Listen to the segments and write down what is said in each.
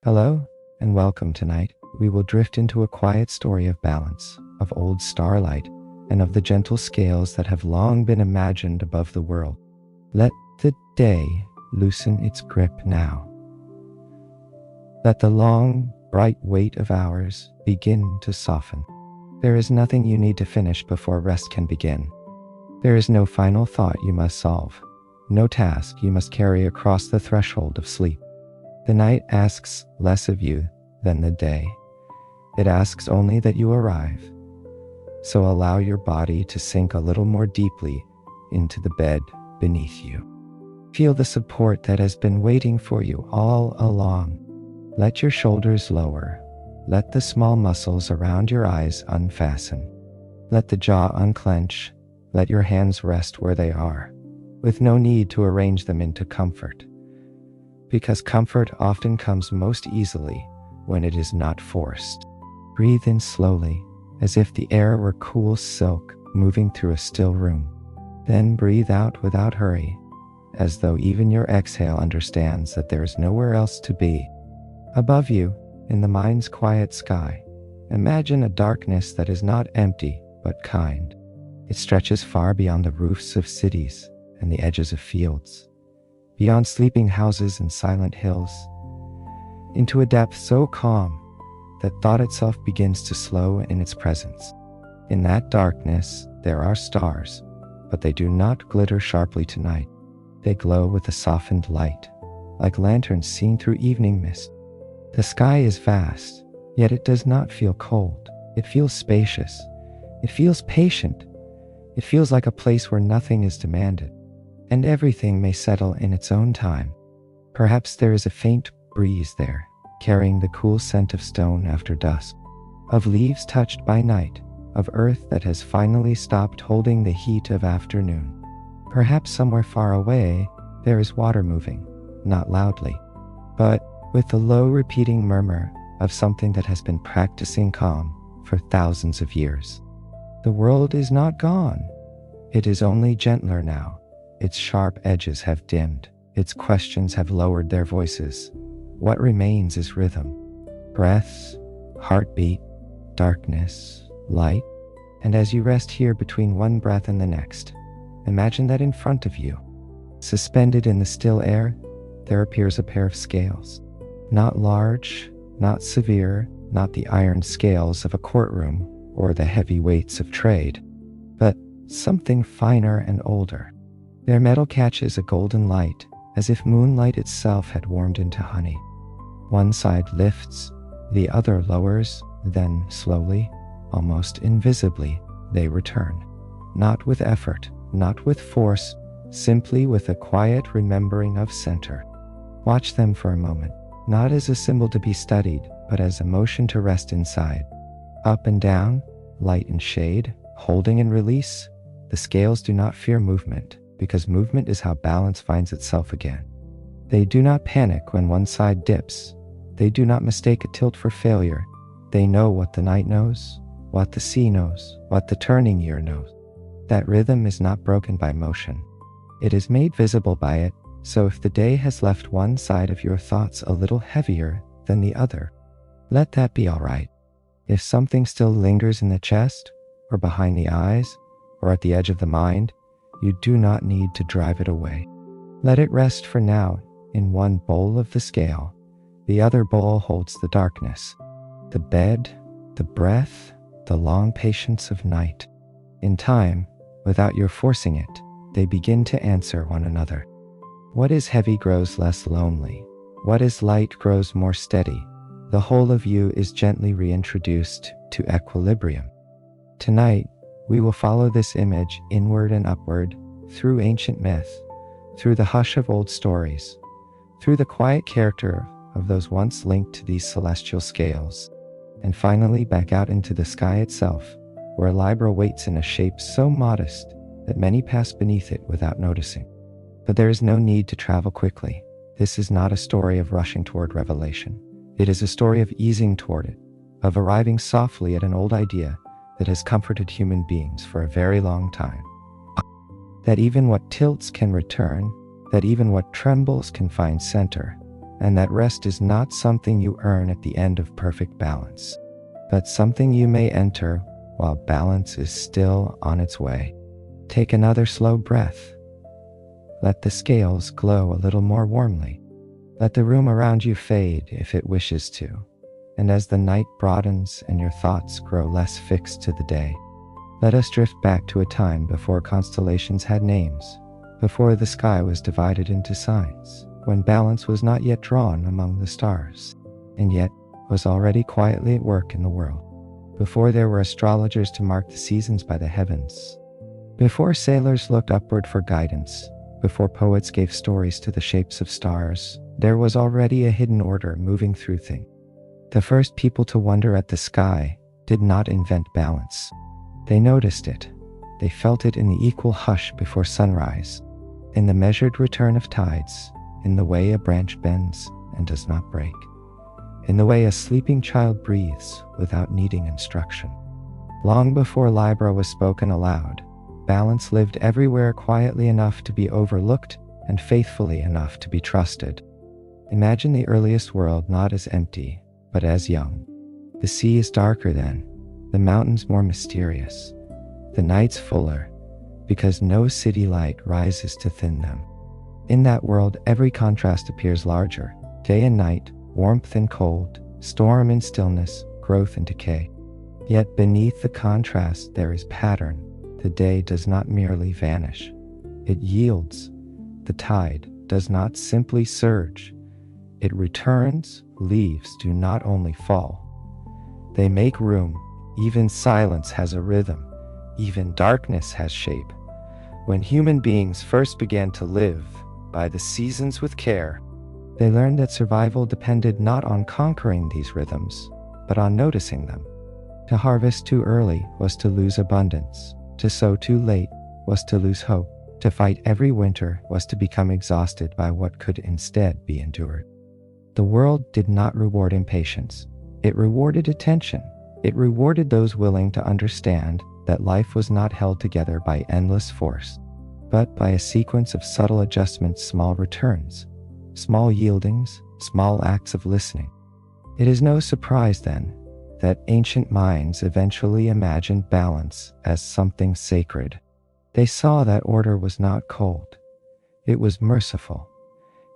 Hello, and welcome. Tonight, we will drift into a quiet story of balance, of old starlight, and of the gentle scales that have long been imagined above the world. Let the day loosen its grip now. Let the long, bright weight of hours begin to soften. There is nothing you need to finish before rest can begin. There is no final thought you must solve, no task you must carry across the threshold of sleep. The night asks less of you than the day. It asks only that you arrive. So allow your body to sink a little more deeply into the bed beneath you. Feel the support that has been waiting for you all along. Let your shoulders lower. Let the small muscles around your eyes unfasten. Let the jaw unclench. Let your hands rest where they are, with no need to arrange them into comfort. Because comfort often comes most easily when it is not forced. Breathe in slowly, as if the air were cool silk moving through a still room. Then breathe out without hurry, as though even your exhale understands that there is nowhere else to be. Above you, in the mind's quiet sky, imagine a darkness that is not empty but kind. It stretches far beyond the roofs of cities and the edges of fields, beyond sleeping houses and silent hills, into a depth so calm that thought itself begins to slow in its presence. In that darkness, there are stars, but they do not glitter sharply tonight. They glow with a softened light, like lanterns seen through evening mist. The sky is vast, yet it does not feel cold. It feels spacious. It feels patient. It feels like a place where nothing is demanded, and everything may settle in its own time. Perhaps there is a faint breeze there, carrying the cool scent of stone after dusk, of leaves touched by night, of earth that has finally stopped holding the heat of afternoon. Perhaps somewhere far away, there is water moving, not loudly, but with the low repeating murmur of something that has been practicing calm for thousands of years. The world is not gone. It is only gentler now. Its sharp edges have dimmed. Its questions have lowered their voices. What remains is rhythm, breaths, heartbeat, darkness, light. And as you rest here between one breath and the next, imagine that in front of you, suspended in the still air, there appears a pair of scales. Not large, not severe, not the iron scales of a courtroom or the heavy weights of trade, but something finer and older. Their metal catches a golden light, as if moonlight itself had warmed into honey. One side lifts, the other lowers, then slowly, almost invisibly, they return. Not with effort, not with force, simply with a quiet remembering of center. Watch them for a moment, not as a symbol to be studied, but as a motion to rest inside. Up and down, light and shade, holding and release. The scales do not fear movement, because movement is how balance finds itself again. They do not panic when one side dips. They do not mistake a tilt for failure. They know what the night knows, what the sea knows, what the turning year knows. That rhythm is not broken by motion. It is made visible by it, so if the day has left one side of your thoughts a little heavier than the other, let that be all right. If something still lingers in the chest, or behind the eyes, or at the edge of the mind, you do not need to drive it away. Let it rest for now in one bowl of the scale. The other bowl holds the darkness, the bed, the breath, the long patience of night. In time, without your forcing it, they begin to answer one another. What is heavy grows less lonely. What is light grows more steady. The whole of you is gently reintroduced to equilibrium. Tonight, we will follow this image inward and upward, through ancient myth, through the hush of old stories, through the quiet character of those once linked to these celestial scales, and finally back out into the sky itself, where Libra waits in a shape so modest that many pass beneath it without noticing. But there is no need to travel quickly. This is not a story of rushing toward revelation. It is a story of easing toward it, of arriving softly at an old idea that has comforted human beings for a very long time. That even what tilts can return, that even what trembles can find center, and that rest is not something you earn at the end of perfect balance, but something you may enter while balance is still on its way. Take another slow breath. Let the scales glow a little more warmly. Let the room around you fade if it wishes to. And as the night broadens and your thoughts grow less fixed to the day, let us drift back to a time before constellations had names, before the sky was divided into signs, when balance was not yet drawn among the stars, and yet was already quietly at work in the world, before there were astrologers to mark the seasons by the heavens, before sailors looked upward for guidance, before poets gave stories to the shapes of stars. There was already a hidden order moving through things. The first people to wonder at the sky did not invent balance. They noticed it. They felt it in the equal hush before sunrise, in the measured return of tides, in the way a branch bends and does not break, in the way a sleeping child breathes without needing instruction. Long before Libra was spoken aloud, balance lived everywhere quietly enough to be overlooked and faithfully enough to be trusted. Imagine the earliest world not as empty, but as young. The sea is darker then, the mountains more mysterious, the nights fuller, because no city light rises to thin them. In that world, every contrast appears larger, day and night, warmth and cold, storm and stillness, growth and decay. Yet beneath the contrast there is pattern. The day does not merely vanish. It yields. The tide does not simply surge. It returns. Leaves do not only fall. They make room. Even silence has a rhythm. Even darkness has shape. When human beings first began to live by the seasons with care, they learned that survival depended not on conquering these rhythms, but on noticing them. To harvest too early was to lose abundance. To sow too late was to lose hope. To fight every winter was to become exhausted by what could instead be endured. The world did not reward impatience. It rewarded attention. It rewarded those willing to understand that life was not held together by endless force, but by a sequence of subtle adjustments, small returns, small yieldings, small acts of listening. It is no surprise, then, that ancient minds eventually imagined balance as something sacred. They saw that order was not cold. It was merciful.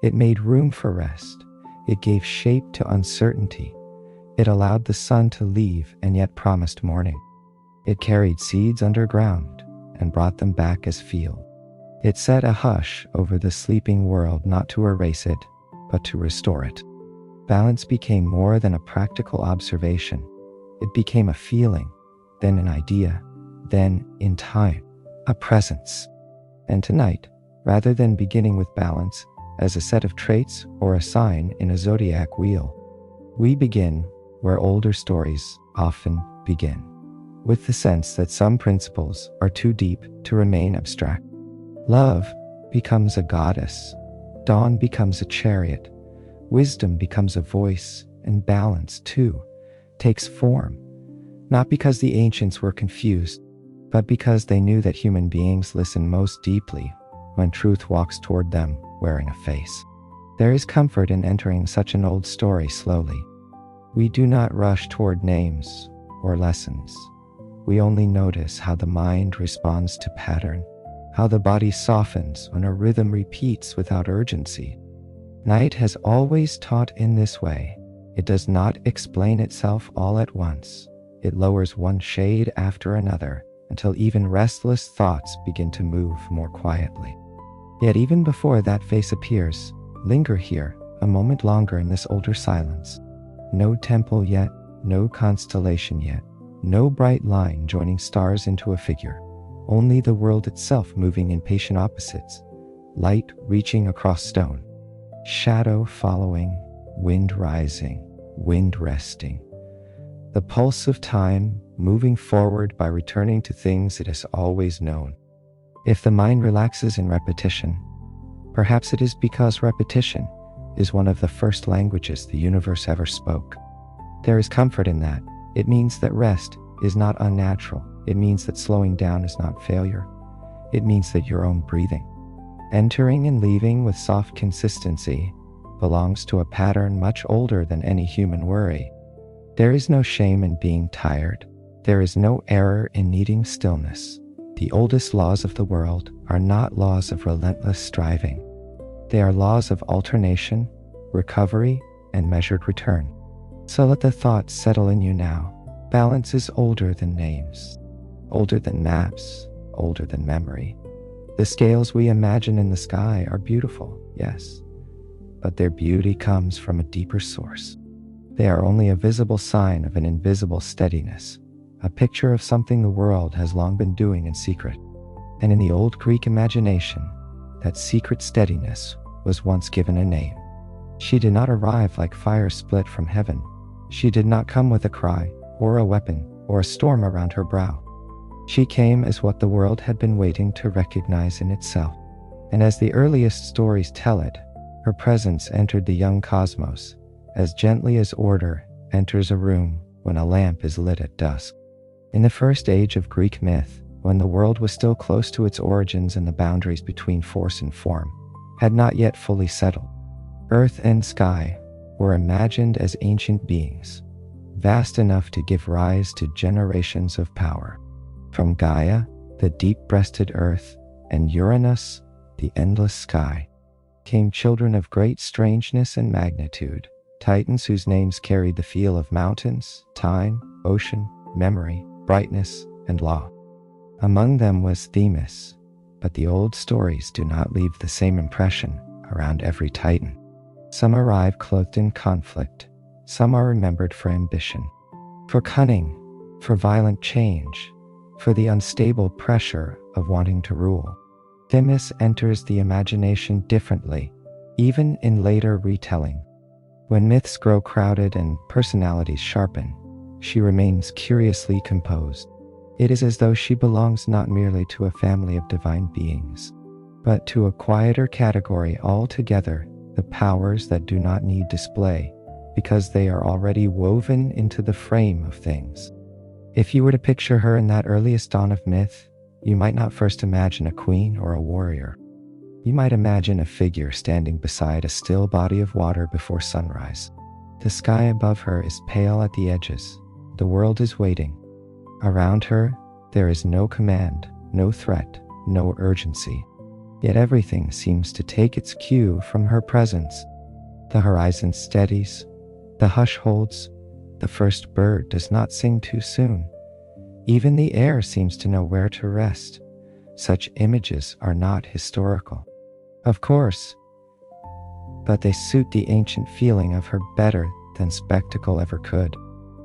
It made room for rest. It gave shape to uncertainty. It allowed the sun to leave and yet promised morning. It carried seeds underground and brought them back as field. It set a hush over the sleeping world, not to erase it, but to restore it. Balance became more than a practical observation. It became a feeling, then an idea, then, in time, a presence. And tonight, rather than beginning with balance as a set of traits or a sign in a zodiac wheel, we begin where older stories often begin, with the sense that some principles are too deep to remain abstract. Love becomes a goddess, dawn becomes a chariot, wisdom becomes a voice, and balance, too, takes form, not because the ancients were confused, but because they knew that human beings listen most deeply when truth walks toward them wearing a face. There is comfort in entering such an old story slowly. We do not rush toward names or lessons. We only notice how the mind responds to pattern, how the body softens when a rhythm repeats without urgency. Night has always taught in this way. It does not explain itself all at once. It lowers one shade after another until even restless thoughts begin to move more quietly. Yet even before that face appears, linger here a moment longer in this older silence. No temple yet, no constellation yet, no bright line joining stars into a figure, only the world itself moving in patient opposites, light reaching across stone, shadow following, wind rising, wind resting. The pulse of time moving forward by returning to things it has always known. If the mind relaxes in repetition, perhaps it is because repetition is one of the first languages the universe ever spoke. There is comfort in that. It means that rest is not unnatural. It means that slowing down is not failure. It means that your own breathing, entering and leaving with soft consistency, belongs to a pattern much older than any human worry. There is no shame in being tired. There is no error in needing stillness. The oldest laws of the world are not laws of relentless striving. They are laws of alternation, recovery, and measured return. So let the thought settle in you now. Balance is older than names, older than maps, older than memory. The scales we imagine in the sky are beautiful, yes, but their beauty comes from a deeper source. They are only a visible sign of an invisible steadiness, a picture of something the world has long been doing in secret. And in the old Greek imagination, that secret steadiness was once given a name. She did not arrive like fire split from heaven. She did not come with a cry, or a weapon, or a storm around her brow. She came as what the world had been waiting to recognize in itself. And as the earliest stories tell it, her presence entered the young cosmos, as gently as order enters a room when a lamp is lit at dusk. In the first age of Greek myth, when the world was still close to its origins and the boundaries between force and form had not yet fully settled, earth and sky were imagined as ancient beings, vast enough to give rise to generations of power. From Gaia, the deep-breasted earth, and Uranus, the endless sky, came children of great strangeness and magnitude, titans whose names carried the feel of mountains, time, ocean, memory, brightness, and law. Among them was Themis, but the old stories do not leave the same impression around every titan. Some arrive clothed in conflict, some are remembered for ambition, for cunning, for violent change, for the unstable pressure of wanting to rule. Themis enters the imagination differently, even in later retelling. When myths grow crowded and personalities sharpen, she remains curiously composed. It is as though she belongs not merely to a family of divine beings, but to a quieter category altogether, the powers that do not need display, because they are already woven into the frame of things. If you were to picture her in that earliest dawn of myth, you might not first imagine a queen or a warrior. You might imagine a figure standing beside a still body of water before sunrise. The sky above her is pale at the edges. The world is waiting. Around her, there is no command, no threat, no urgency. Yet everything seems to take its cue from her presence. The horizon steadies, the hush holds, the first bird does not sing too soon. Even the air seems to know where to rest. Such images are not historical, of course, but they suit the ancient feeling of her better than spectacle ever could.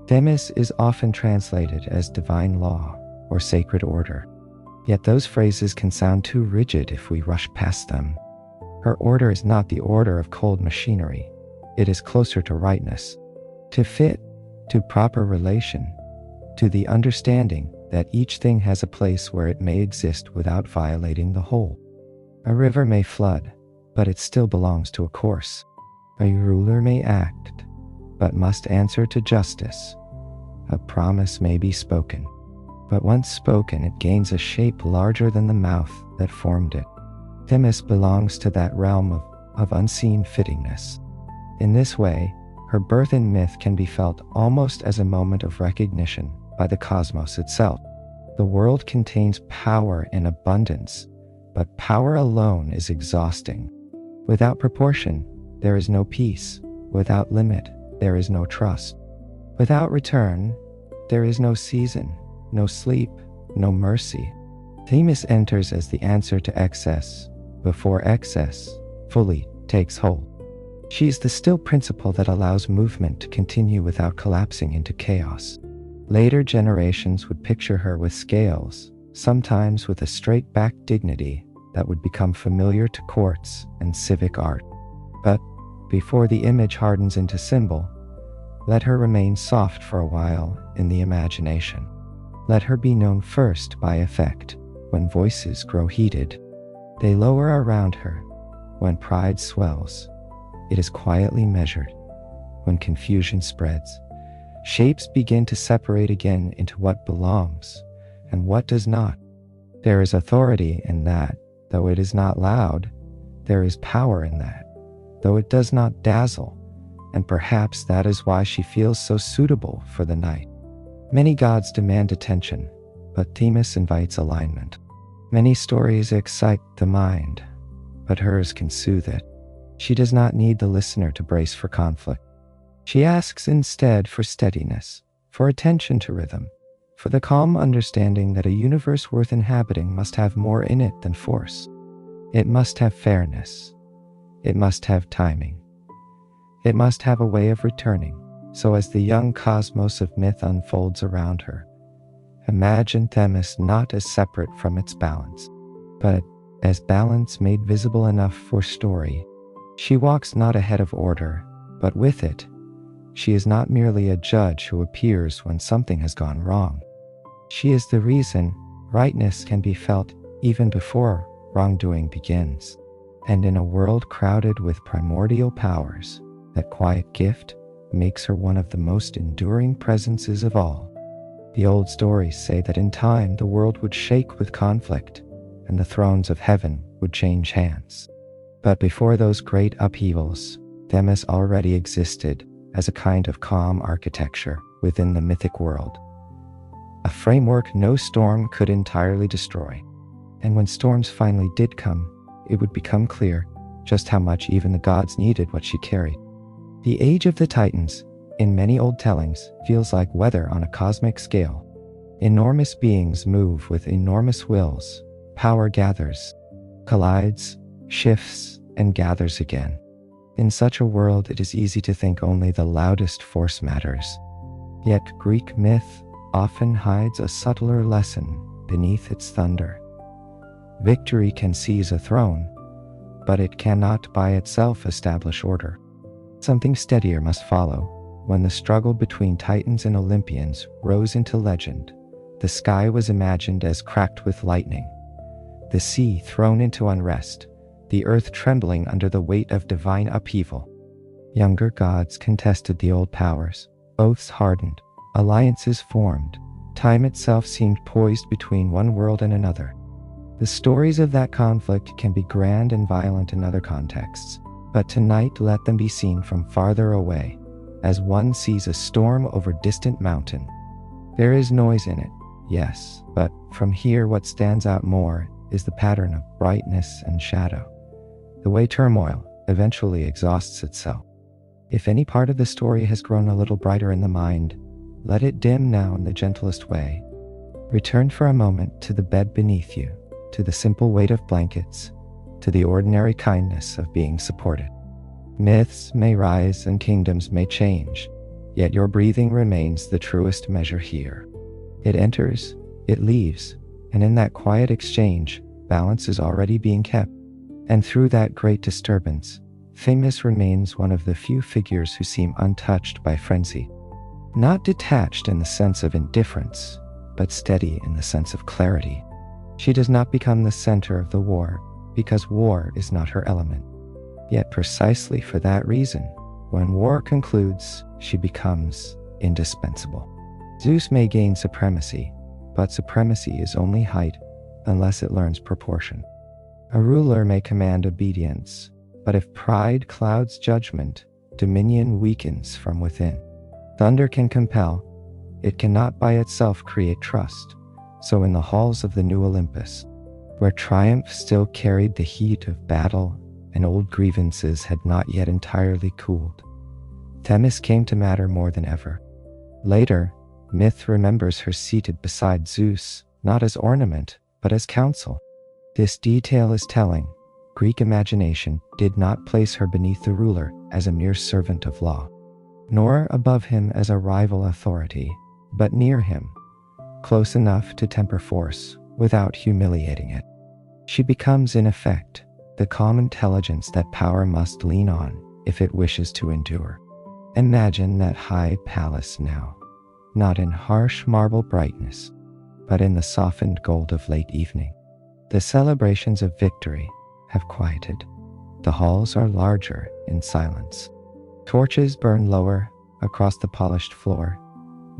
Themis is often translated as divine law or sacred order, yet those phrases can sound too rigid if we rush past them. Her order is not the order of cold machinery. It is closer to rightness, to fit, to proper relation, to the understanding that each thing has a place where it may exist without violating the whole. A river may flood, but it still belongs to a course. A ruler may act, but must answer to justice. A promise may be spoken, but once spoken it gains a shape larger than the mouth that formed it. Themis belongs to that realm of unseen fittingness. In this way, her birth in myth can be felt almost as a moment of recognition by the cosmos itself. The world contains power in abundance, but power alone is exhausting. Without proportion, there is no peace. Without limit, there is no trust. Without return, there is no season, no sleep, no mercy. Themis enters as the answer to excess, before excess fully takes hold. She is the still principle that allows movement to continue without collapsing into chaos. Later generations would picture her with scales, sometimes with a straight-backed dignity that would become familiar to courts and civic art. But before the image hardens into symbol, let her remain soft for a while in the imagination. Let her be known first by effect. When voices grow heated, they lower around her. When pride swells, it is quietly measured. When confusion spreads, shapes begin to separate again into what belongs and what does not. There is authority in that, though it is not loud. There is power in that, though it does not dazzle, and perhaps that is why she feels so suitable for the night. Many gods demand attention, but Themis invites alignment. Many stories excite the mind, but hers can soothe it. She does not need the listener to brace for conflict. She asks instead for steadiness, for attention to rhythm, for the calm understanding that a universe worth inhabiting must have more in it than force. It must have fairness. It must have timing. It must have a way of returning, so as the young cosmos of myth unfolds around her, imagine Themis not as separate from its balance, but as balance made visible enough for story. She walks not ahead of order, but with it. She is not merely a judge who appears when something has gone wrong. She is the reason rightness can be felt even before wrongdoing begins. And in a world crowded with primordial powers, that quiet gift makes her one of the most enduring presences of all. The old stories say that in time the world would shake with conflict, and the thrones of heaven would change hands. But before those great upheavals, Themis already existed as a kind of calm architecture within the mythic world. A framework no storm could entirely destroy. And when storms finally did come, it would become clear just how much even the gods needed what she carried. The age of the Titans, in many old tellings, feels like weather on a cosmic scale. Enormous beings move with enormous wills. Power gathers, collides, shifts, and gathers again. In such a world, it is easy to think only the loudest force matters. Yet Greek myth often hides a subtler lesson beneath its thunder. Victory can seize a throne, but it cannot by itself establish order. Something steadier must follow. When the struggle between Titans and Olympians rose into legend, the sky was imagined as cracked with lightning, the sea thrown into unrest, the earth trembling under the weight of divine upheaval. Younger gods contested the old powers, oaths hardened, alliances formed. Time itself seemed poised between one world and another. The stories of that conflict can be grand and violent in other contexts, but tonight let them be seen from farther away, as one sees a storm over distant mountain. There is noise in it, yes, but from here what stands out more is the pattern of brightness and shadow, the way turmoil eventually exhausts itself. If any part of the story has grown a little brighter in the mind, let it dim now in the gentlest way. Return for a moment to the bed beneath you, to the simple weight of blankets, to the ordinary kindness of being supported. Myths may rise and kingdoms may change, yet your breathing remains the truest measure here. It enters, it leaves, and in that quiet exchange, balance is already being kept. And through that great disturbance, Themis remains one of the few figures who seem untouched by frenzy. Not detached in the sense of indifference, but steady in the sense of clarity. She does not become the center of the war, because war is not her element. Yet precisely for that reason, when war concludes, she becomes indispensable. Zeus may gain supremacy, but supremacy is only height unless it learns proportion. A ruler may command obedience, but if pride clouds judgment, dominion weakens from within. Thunder can compel, it cannot by itself create trust. So in the halls of the new Olympus, where triumph still carried the heat of battle and old grievances had not yet entirely cooled, Themis came to matter more than ever. Later, myth remembers her seated beside Zeus, not as ornament, but as counsel. This detail is telling. Greek imagination did not place her beneath the ruler as a mere servant of law, nor above him as a rival authority, but near him, close enough to temper force without humiliating it. She becomes, in effect, the calm intelligence that power must lean on if it wishes to endure. Imagine that high palace now, not in harsh marble brightness, but in the softened gold of late evening. The celebrations of victory have quieted. The halls are larger in silence. Torches burn lower across the polished floor.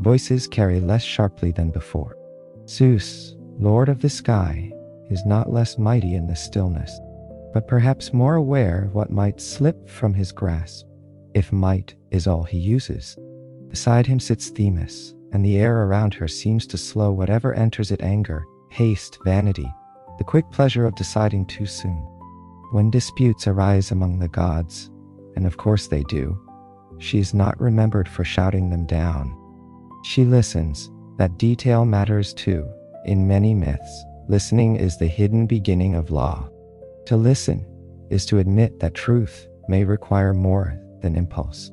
Voices carry less sharply than before. Zeus, Lord of the sky, is not less mighty in the stillness. but perhaps more aware of what might slip from his grasp, if might is all he uses. Beside him sits Themis, and the air around her seems to slow whatever enters it: anger, haste, vanity, the quick pleasure of deciding too soon. When disputes arise among the gods, and of course they do, she is not remembered for shouting them down. She listens. That detail matters too. In many myths, listening is the hidden beginning of law. To listen is to admit that truth may require more than impulse.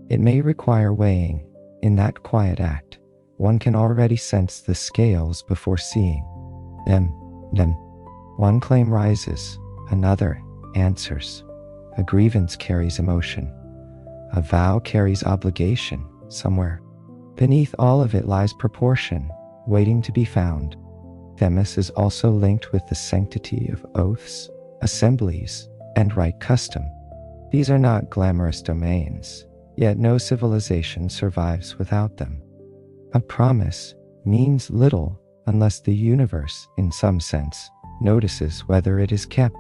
It may require weighing. In that quiet act, one can already sense the scales before seeing them. One claim rises, another answers. A grievance carries emotion. A vow carries obligation somewhere. Beneath all of it lies proportion, waiting to be found. Themis is also linked with the sanctity of oaths, assemblies, and right custom. These are not glamorous domains, yet no civilization survives without them. A promise means little unless the universe, in some sense, notices whether it is kept.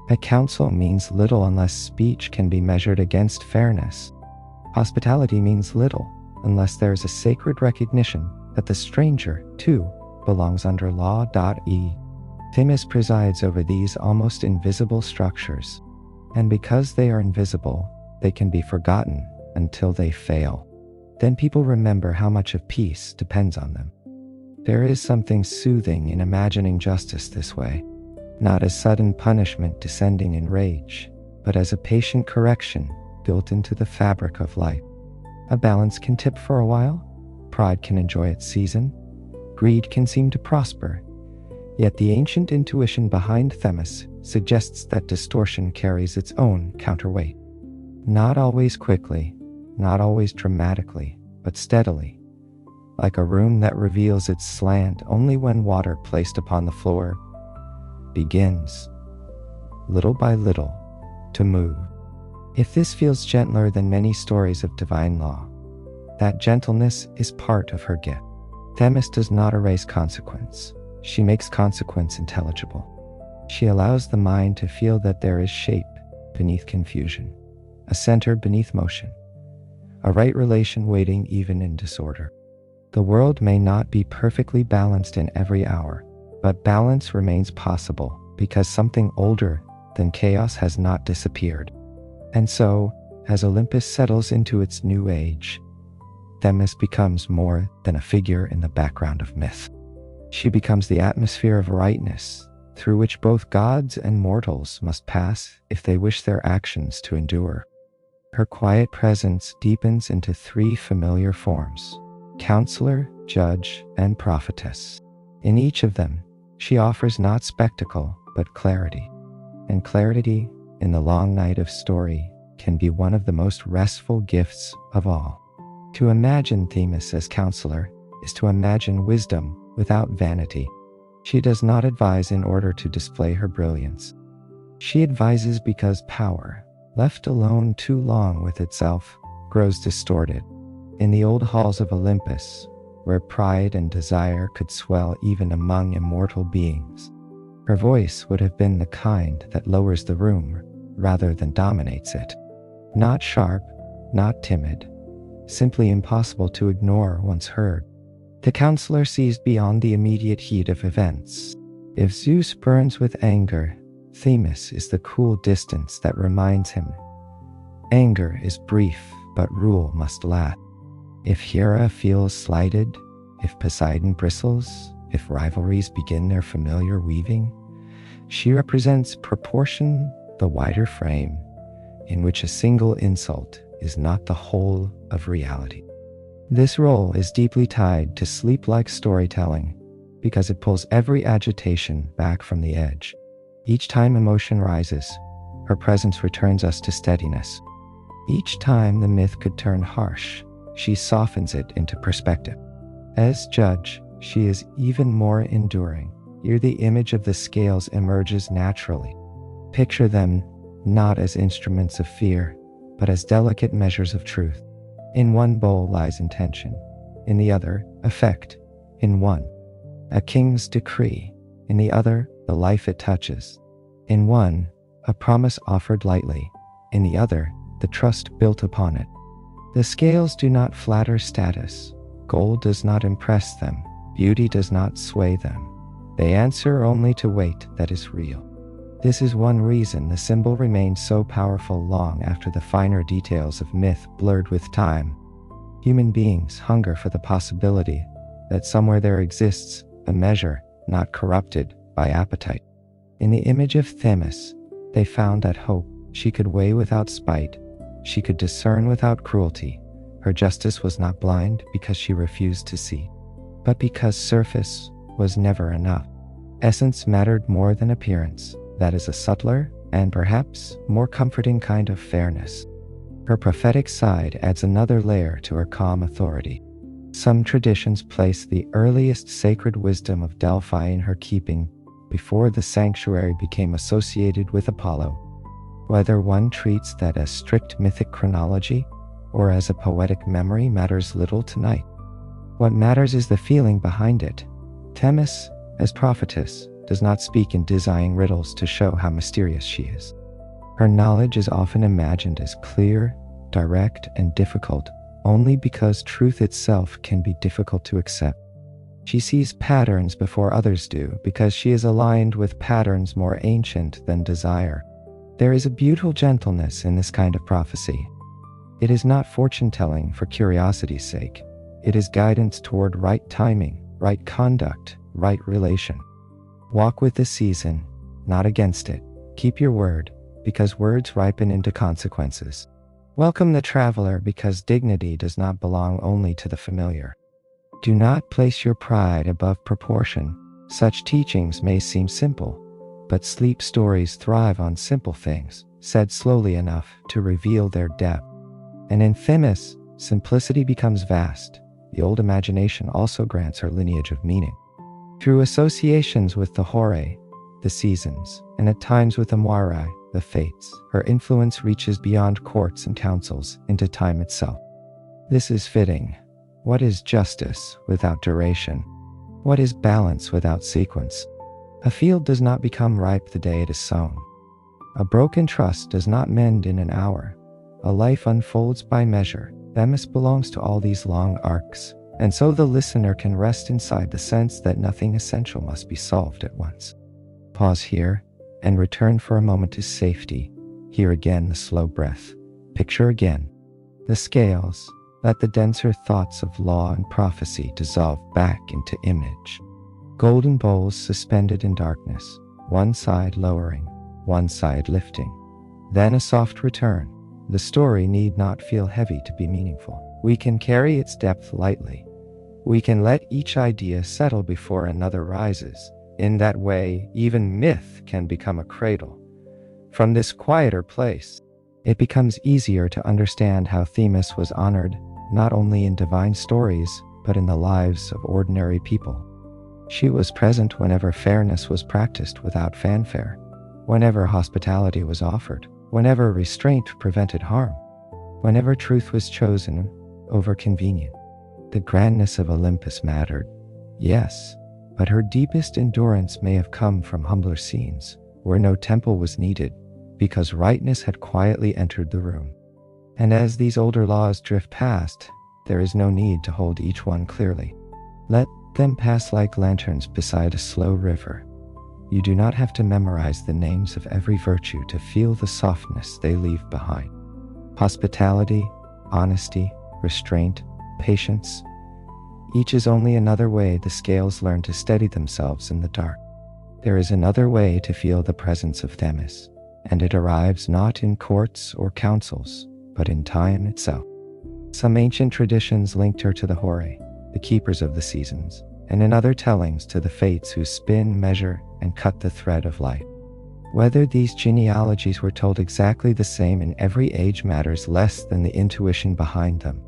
A counsel means little unless speech can be measured against fairness. Hospitality means little unless there is a sacred recognition that the stranger, too, belongs under law. Themis presides over these almost invisible structures, and because they are invisible, they can be forgotten until they fail. Then people remember how much of peace depends on them. There is something soothing in imagining justice this way, not as sudden punishment descending in rage, but as a patient correction built into the fabric of life. A balance can tip for a while, pride can enjoy its season, greed can seem to prosper, yet the ancient intuition behind Themis suggests that distortion carries its own counterweight. Not always quickly, not always dramatically, but steadily, like a room that reveals its slant only when water placed upon the floor begins, little by little, to move. If this feels gentler than many stories of divine law, that gentleness is part of her gift. Themis does not erase consequence. She makes consequence intelligible. She allows the mind to feel that there is shape beneath confusion, a center beneath motion, a right relation waiting even in disorder. The world may not be perfectly balanced in every hour, but balance remains possible because something older than chaos has not disappeared. And so, as Olympus settles into its new age, Themis becomes more than a figure in the background of myth. She becomes the atmosphere of rightness through which both gods and mortals must pass if they wish their actions to endure. Her quiet presence deepens into three familiar forms: counselor, judge, and prophetess. In each of them, she offers not spectacle, but clarity. And clarity, in the long night of story, can be one of the most restful gifts of all. To imagine Themis as counselor is to imagine wisdom without vanity. She does not advise in order to display her brilliance. She advises because power, left alone too long with itself, grows distorted. In the old halls of Olympus, where pride and desire could swell even among immortal beings, her voice would have been the kind that lowers the room rather than dominates it. Not sharp, not timid, simply impossible to ignore once heard. The counselor sees beyond the immediate heat of events. If Zeus burns with anger, Themis is the cool distance that reminds him anger is brief, but rule must last. If Hera feels slighted, if Poseidon bristles, if rivalries begin their familiar weaving, she represents proportion, the wider frame, in which a single insult is not the whole of reality. This role is deeply tied to sleep-like storytelling because it pulls every agitation back from the edge. Each time emotion rises, her presence returns us to steadiness. Each time the myth could turn harsh, she softens it into perspective. As judge, she is even more enduring. Here the image of the scales emerges naturally. Picture them not as instruments of fear, but as delicate measures of truth. In one bowl lies intention, in the other, effect. In one, a king's decree, in the other, the life it touches. In one, a promise offered lightly; in the other, the trust built upon it. The scales do not flatter status. Gold does not impress them. Beauty does not sway them. They answer only to weight that is real. This is one reason the symbol remains so powerful long after the finer details of myth blurred with time. Human beings hunger for the possibility that somewhere there exists a measure not corrupted by appetite. In the image of Themis, they found that hope. She could weigh without spite. She could discern without cruelty. Her justice was not blind because she refused to see, but because surface was never enough. Essence mattered more than appearance. That is a subtler and perhaps more comforting kind of fairness. Her prophetic side adds another layer to her calm authority. Some traditions place the earliest sacred wisdom of Delphi in her keeping before the sanctuary became associated with Apollo. Whether one treats that as strict mythic chronology or as a poetic memory matters little tonight. What matters is the feeling behind it. Themis, as prophetess, does not speak in dizzying riddles to show how mysterious she is. Her knowledge is often imagined as clear, direct, and difficult only because truth itself can be difficult to accept. She sees patterns before others do because she is aligned with patterns more ancient than desire. There is a beautiful gentleness in this kind of prophecy. It is not fortune-telling for curiosity's sake. It is guidance toward right timing, right conduct, right relation. Walk with the season, not against it. Keep your word, because words ripen into consequences. Welcome the traveler, because dignity does not belong only to the familiar. Do not place your pride above proportion. Such teachings may seem simple, but sleep stories thrive on simple things, said slowly enough to reveal their depth. And in Themis, simplicity becomes vast. The old imagination also grants her lineage of meaning. Through associations with the Horae, the seasons, and at times with the Moirai, the fates, her influence reaches beyond courts and councils into time itself. This is fitting. What is justice without duration? What is balance without sequence? A field does not become ripe the day it is sown. A broken trust does not mend in an hour. A life unfolds by measure. Themis belongs to all these long arcs, and so the listener can rest inside the sense that nothing essential must be solved at once. Pause here and return for a moment to safety. Hear again the slow breath. Picture again the scales. Let the denser thoughts of law and prophecy dissolve back into image. Golden bowls suspended in darkness, one side lowering, one side lifting. Then a soft return. The story need not feel heavy to be meaningful. We can carry its depth lightly. We can let each idea settle before another rises. In that way, even myth can become a cradle. From this quieter place, it becomes easier to understand how Themis was honored, not only in divine stories, but in the lives of ordinary people. She was present whenever fairness was practiced without fanfare, whenever hospitality was offered, whenever restraint prevented harm, whenever truth was chosen over convenience. The grandness of Olympus mattered, yes, but her deepest endurance may have come from humbler scenes, where no temple was needed, because rightness had quietly entered the room. And as these older laws drift past, there is no need to hold each one clearly. Let them pass like lanterns beside a slow river. You do not have to memorize the names of every virtue to feel the softness they leave behind. Hospitality, honesty, restraint, patience. Each is only another way the scales learn to steady themselves in the dark. There is another way to feel the presence of Themis, and it arrives not in courts or councils, but in time itself. Some ancient traditions linked her to the Horae, the keepers of the seasons, and in other tellings to the fates who spin, measure, and cut the thread of life. Whether these genealogies were told exactly the same in every age matters less than the intuition behind them.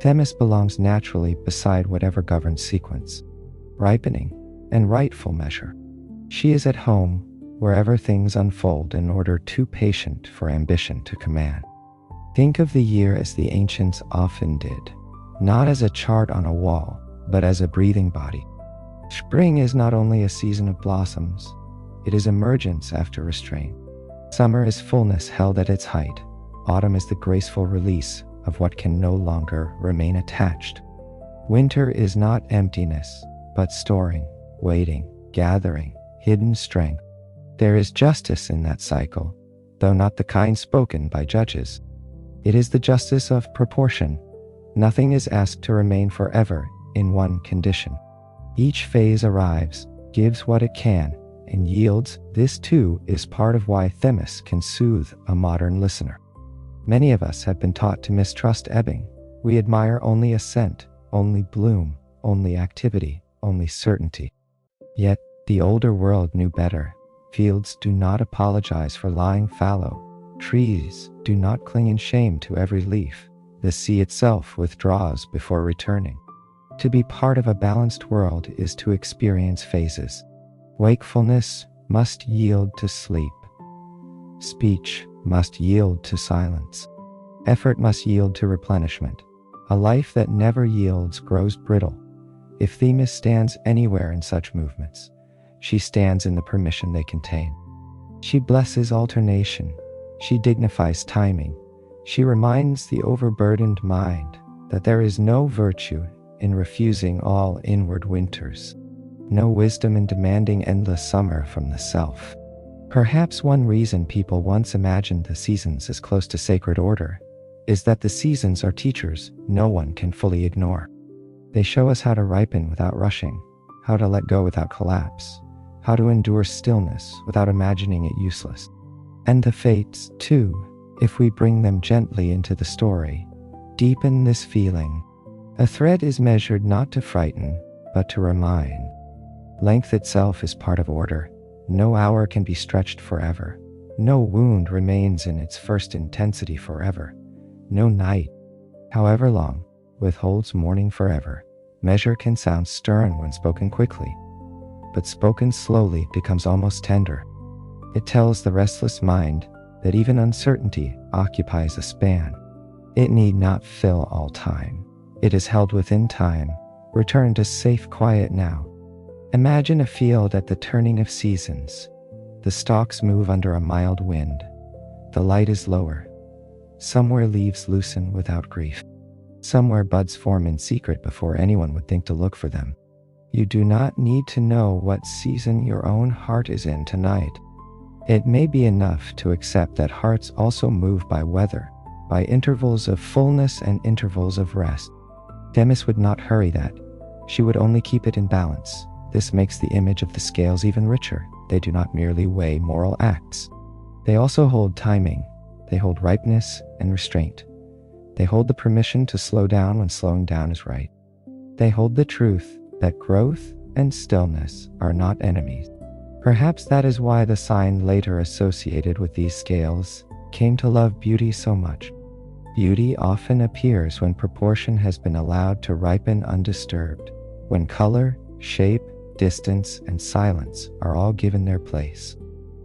Themis belongs naturally beside whatever governs sequence, ripening, and rightful measure. She is at home wherever things unfold in order too patient for ambition to command. Think of the year as the ancients often did, not as a chart on a wall, but as a breathing body. Spring is not only a season of blossoms, it is emergence after restraint. Summer is fullness held at its height. Autumn is the graceful release of what can no longer remain attached. Winter is not emptiness, but storing, waiting, gathering, hidden strength. There is justice in that cycle, though not the kind spoken by judges. It is the justice of proportion. Nothing is asked to remain forever in one condition. Each phase arrives, gives what it can, and yields. This too is part of why Themis can soothe a modern listener. Many of us have been taught to mistrust ebbing. We admire only ascent, only bloom, only activity, only certainty. Yet, the older world knew better. Fields do not apologize for lying fallow. Trees do not cling in shame to every leaf. The sea itself withdraws before returning. To be part of a balanced world is to experience phases. Wakefulness must yield to sleep. Speech must yield to silence. Effort must yield to replenishment. A life that never yields grows brittle. If Themis stands anywhere in such movements, she stands in the permission they contain. She blesses alternation. She dignifies timing. She reminds the overburdened mind that there is no virtue in refusing all inward winters, no wisdom in demanding endless summer from the self. Perhaps one reason people once imagined the seasons as close to sacred order is that the seasons are teachers no one can fully ignore. They show us how to ripen without rushing, how to let go without collapse, how to endure stillness without imagining it useless. And the fates, too, if we bring them gently into the story, deepen this feeling. A thread is measured not to frighten, but to remind. Length itself is part of order. No hour can be stretched forever. No wound remains in its first intensity forever. No night, however long, withholds mourning forever. Measure can sound stern when spoken quickly, but spoken slowly becomes almost tender. It tells the restless mind that even uncertainty occupies a span. It need not fill all time. It is held within time. Return to safe quiet now. Imagine a field at the turning of seasons. The stalks move under a mild wind. The light is lower. Somewhere leaves loosen without grief. Somewhere buds form in secret before anyone would think to look for them. You do not need to know what season your own heart is in tonight. It may be enough to accept that hearts also move by weather, by intervals of fullness and intervals of rest. Themis would not hurry that. She would only keep it in balance. This makes the image of the scales even richer. They do not merely weigh moral acts. They also hold timing. They hold ripeness and restraint. They hold the permission to slow down when slowing down is right. They hold the truth that growth and stillness are not enemies. Perhaps that is why the sign later associated with these scales came to love beauty so much. Beauty often appears when proportion has been allowed to ripen undisturbed, when color, shape, distance, and silence are all given their place.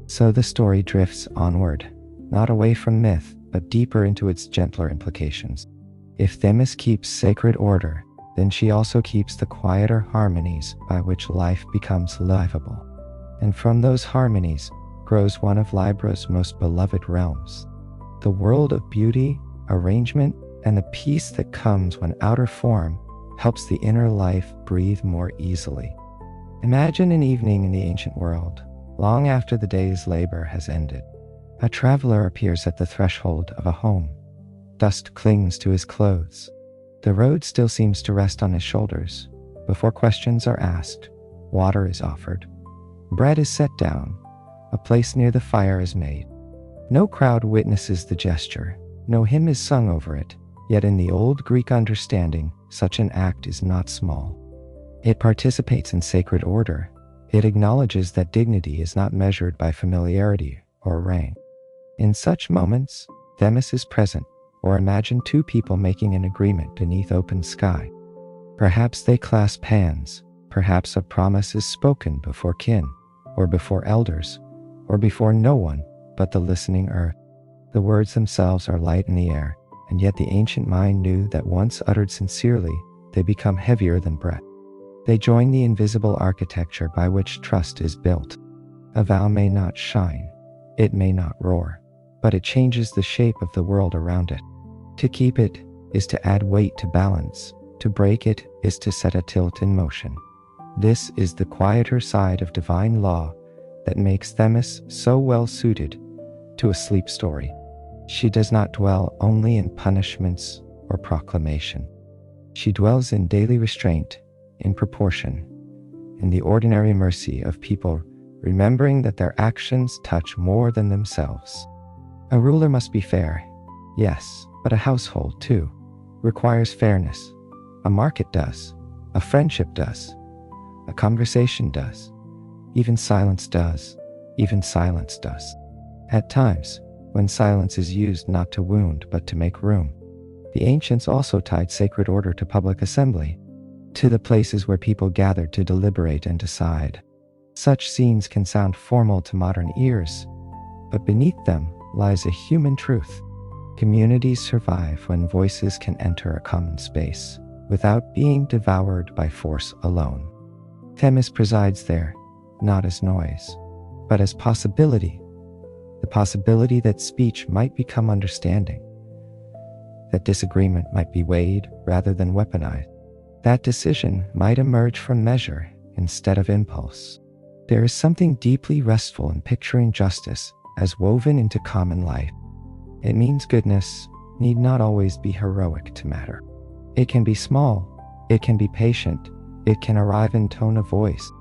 So the story drifts onward, not away from myth, but deeper into its gentler implications. If Themis keeps sacred order, then she also keeps the quieter harmonies by which life becomes livable. And from those harmonies grows one of Libra's most beloved realms, the world of beauty, arrangement, and the peace that comes when outer form helps the inner life breathe more easily. Imagine an evening in the ancient world, long after the day's labor has ended. A traveler appears at the threshold of a home. Dust clings to his clothes. The road still seems to rest on his shoulders. Before questions are asked, water is offered. Bread is set down. A place near the fire is made. No crowd witnesses the gesture. No hymn is sung over it. Yet in the old Greek understanding, such an act is not small. It participates in sacred order. It acknowledges that dignity is not measured by familiarity or rank. In such moments, Themis is present, or imagine two people making an agreement beneath open sky. Perhaps they clasp hands. Perhaps a promise is spoken before kin, or before elders, or before no one but the listening earth. The words themselves are light in the air, and yet the ancient mind knew that once uttered sincerely, they become heavier than breath. They join the invisible architecture by which trust is built. A vow may not shine, It may not roar, but it changes the shape of the world around it. To keep it is to add weight to balance. To break it is to set a tilt in motion. This is the quieter side of divine law that makes Themis so well suited to a sleep story. She does not dwell only in punishments or proclamation. She dwells in daily restraint, in proportion, in the ordinary mercy of people, remembering that their actions touch more than themselves. A ruler must be fair, yes, but a household, too, requires fairness. A market does, a friendship does, a conversation does, even silence does, even silence does. At times, when silence is used not to wound but to make room. The ancients also tied sacred order to public assembly, to the places where people gathered to deliberate and decide. Such scenes can sound formal to modern ears, but beneath them lies a human truth. Communities survive when voices can enter a common space without being devoured by force alone. Themis presides there, not as noise, but as possibility. The possibility that speech might become understanding, that disagreement might be weighed rather than weaponized, that decision might emerge from measure instead of impulse. There is something deeply restful in picturing justice as woven into common life. It means goodness need not always be heroic to matter. It can be small, it can be patient, it can arrive in tone of voice,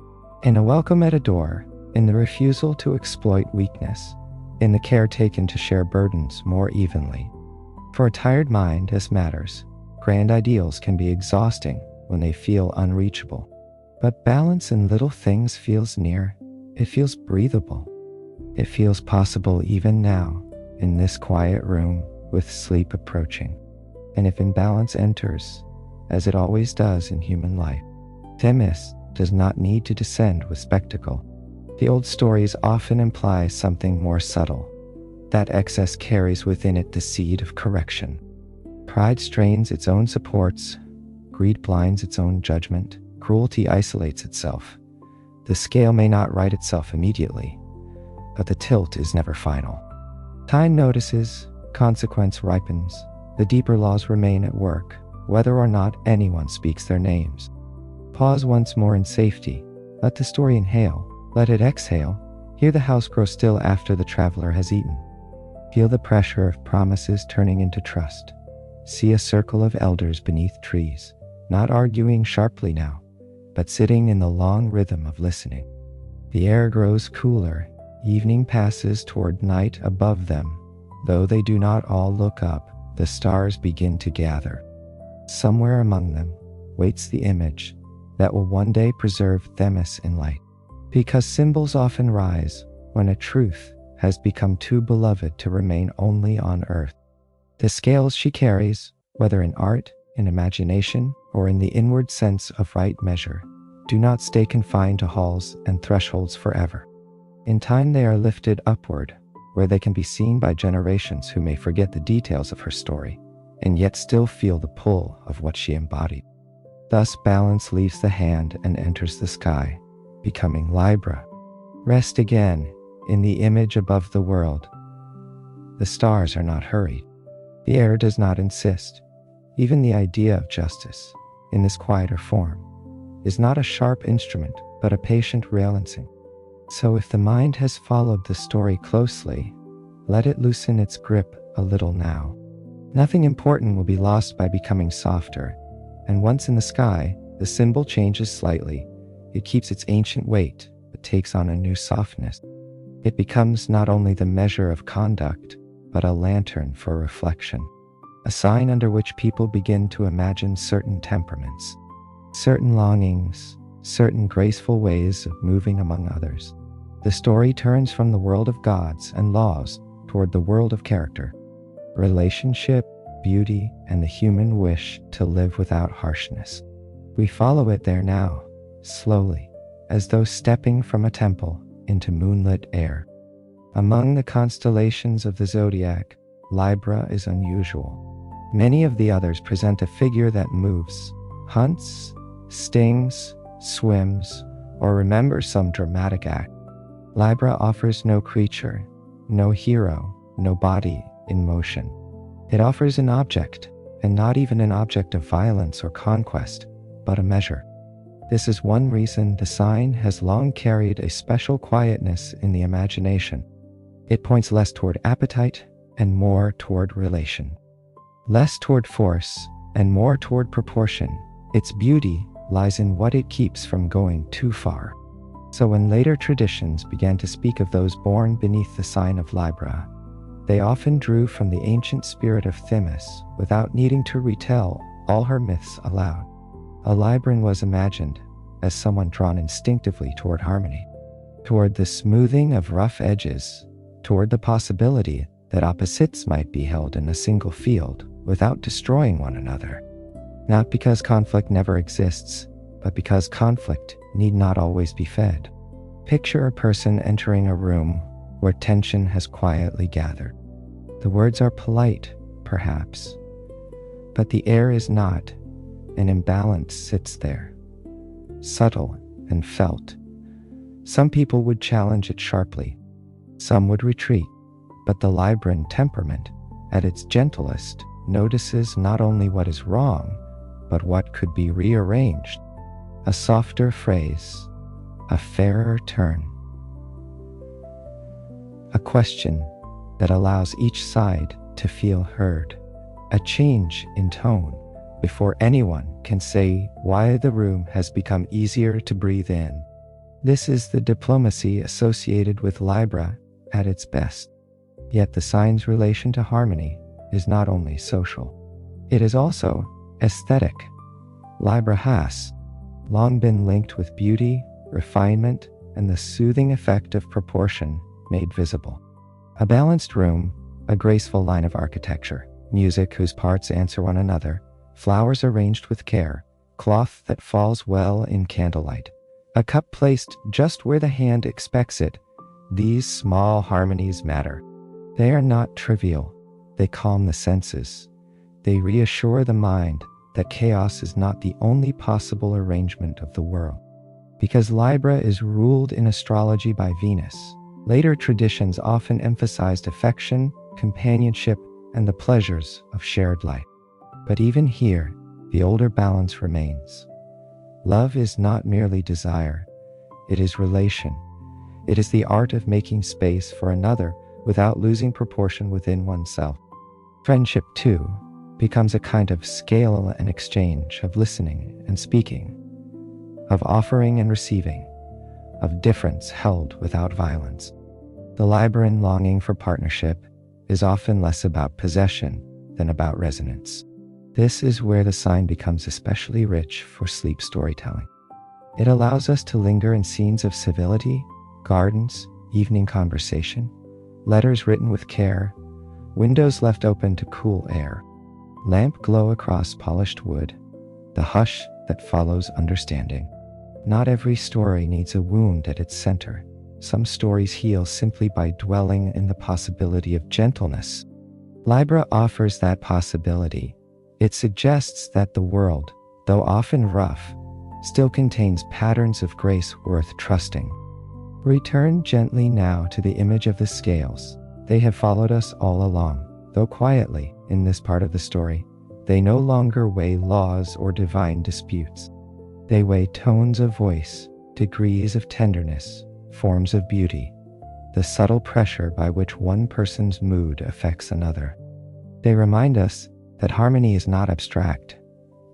in a welcome at a door, in the refusal to exploit weakness, in the care taken to share burdens more evenly. For a tired mind, this matters. Grand ideals can be exhausting when they feel unreachable. But balance in little things feels near. It feels breathable. It feels possible even now, in this quiet room, with sleep approaching. And if imbalance enters, as it always does in human life, Themis does not need to descend with spectacle. The old stories often imply something more subtle. That excess carries within it the seed of correction. Pride strains its own supports, greed blinds its own judgment, cruelty isolates itself. The scale may not right itself immediately, but the tilt is never final. Time notices, consequence ripens, the deeper laws remain at work, whether or not anyone speaks their names. Pause once more in safety, let the story inhale, let it exhale, hear the house grow still after the traveler has eaten. Feel the pressure of promises turning into trust. See a circle of elders beneath trees, not arguing sharply now, but sitting in the long rhythm of listening. The air grows cooler, evening passes toward night above them. Though they do not all look up, the stars begin to gather. Somewhere among them waits the image that will one day preserve Themis in light. Because symbols often rise when a truth has become too beloved to remain only on earth. The scales she carries, whether in art, in imagination, or in the inward sense of right measure, do not stay confined to halls and thresholds forever. In time they are lifted upward, where they can be seen by generations who may forget the details of her story, and yet still feel the pull of what she embodied. Thus balance leaves the hand and enters the sky, becoming Libra. Rest again in the image above the world. The stars are not hurried. The air does not insist. Even the idea of justice, in this quieter form, is not a sharp instrument, but a patient relancing. So if the mind has followed the story closely, let it loosen its grip a little now. Nothing important will be lost by becoming softer, and once in the sky, the symbol changes slightly. It keeps its ancient weight, but takes on a new softness. It becomes not only the measure of conduct, but a lantern for reflection, a sign under which people begin to imagine certain temperaments, certain longings, certain graceful ways of moving among others. The story turns from the world of gods and laws toward the world of character, relationship, beauty, and the human wish to live without harshness. We follow it there now, slowly, as though stepping from a temple into moonlit air. Among the constellations of the zodiac, Libra is unusual. Many of the others present a figure that moves, hunts, stings, swims, or remembers some dramatic act. Libra offers no creature, no hero, no body in motion. It offers an object, and not even an object of violence or conquest, but a measure. This is one reason the sign has long carried a special quietness in the imagination. It points less toward appetite and more toward relation. Less toward force and more toward proportion. Its beauty lies in what it keeps from going too far. So when later traditions began to speak of those born beneath the sign of Libra, they often drew from the ancient spirit of Themis without needing to retell all her myths aloud. A Libran was imagined as someone drawn instinctively toward harmony, toward the smoothing of rough edges, toward the possibility that opposites might be held in a single field without destroying one another. Not because conflict never exists, but because conflict need not always be fed. Picture a person entering a room where tension has quietly gathered. The words are polite, perhaps, but the air is not. An imbalance sits there, subtle and felt. Some people would challenge it sharply. Some would retreat, but the Libran temperament, at its gentlest, notices not only what is wrong, but what could be rearranged. A softer phrase, a fairer turn. A question that allows each side to feel heard. A change in tone before anyone can say why the room has become easier to breathe in. This is the diplomacy associated with Libra at its best. Yet the sign's relation to harmony is not only social, it is also aesthetic. Libra has long been linked with beauty, refinement, and the soothing effect of proportion made visible. A balanced room, a graceful line of architecture, music whose parts answer one another, flowers arranged with care, cloth that falls well in candlelight, a cup placed just where the hand expects it. These small harmonies matter. They are not trivial. They calm the senses. They reassure the mind that chaos is not the only possible arrangement of the world. Because Libra is ruled in astrology by Venus, later traditions often emphasized affection, companionship, and the pleasures of shared life. But even here, the older balance remains. Love is not merely desire, it is relation. It is the art of making space for another without losing proportion within oneself. Friendship, too, becomes a kind of scale and exchange of listening and speaking, of offering and receiving, of difference held without violence. The Libran longing for partnership is often less about possession than about resonance. This is where the sign becomes especially rich for sleep storytelling. It allows us to linger in scenes of civility, gardens, evening conversation, letters written with care, windows left open to cool air, lamp glow across polished wood, the hush that follows understanding. Not every story needs a wound at its center. Some stories heal simply by dwelling in the possibility of gentleness. Libra offers that possibility. It suggests that the world, though often rough, still contains patterns of grace worth trusting. Return gently now to the image of the scales. They have followed us all along, though quietly, in this part of the story. They no longer weigh laws or divine disputes. They weigh tones of voice, degrees of tenderness, forms of beauty, the subtle pressure by which one person's mood affects another. They remind us that harmony is not abstract.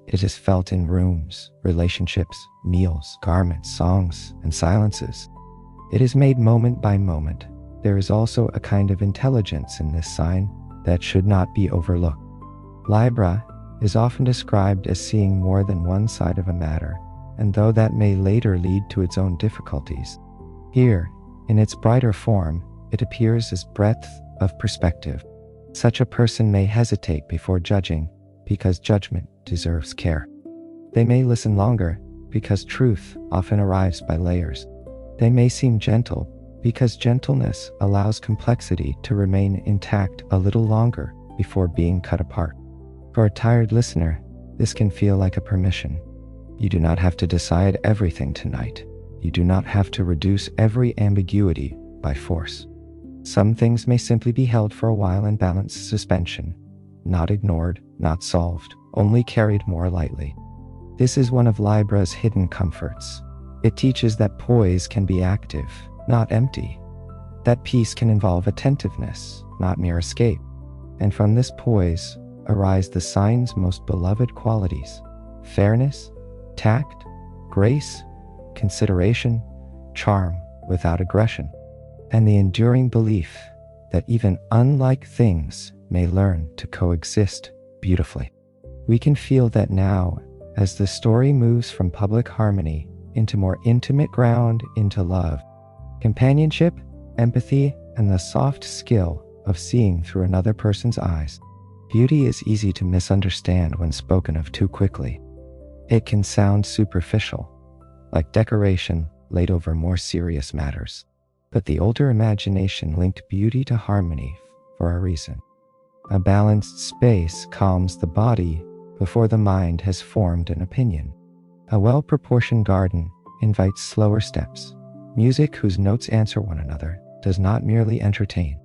It is felt in rooms, relationships, meals, garments, songs, and silences. It is made moment by moment. There is also a kind of intelligence in this sign that should not be overlooked. Libra is often described as seeing more than one side of a matter, and though that may later lead to its own difficulties, here, in its brighter form, it appears as breadth of perspective. Such a person may hesitate before judging, because judgment deserves care. They may listen longer, because truth often arrives by layers. They may seem gentle, because gentleness allows complexity to remain intact a little longer before being cut apart. For a tired listener, this can feel like a permission. You do not have to decide everything tonight. You do not have to reduce every ambiguity by force. Some things may simply be held for a while in balanced suspension, not ignored, not solved, only carried more lightly. This is one of Libra's hidden comforts. It teaches that poise can be active, not empty. That peace can involve attentiveness, not mere escape. And from this poise arise the sign's most beloved qualities: fairness, tact, grace, consideration, charm without aggression, and the enduring belief that even unlike things may learn to coexist beautifully. We can feel that now, as the story moves from public harmony into more intimate ground, into love, companionship, empathy, and the soft skill of seeing through another person's eyes. Beauty is easy to misunderstand when spoken of too quickly. It can sound superficial, like decoration laid over more serious matters. But the older imagination linked beauty to harmony for a reason. A balanced space calms the body before the mind has formed an opinion. A well-proportioned garden invites slower steps. Music whose notes answer one another does not merely entertain.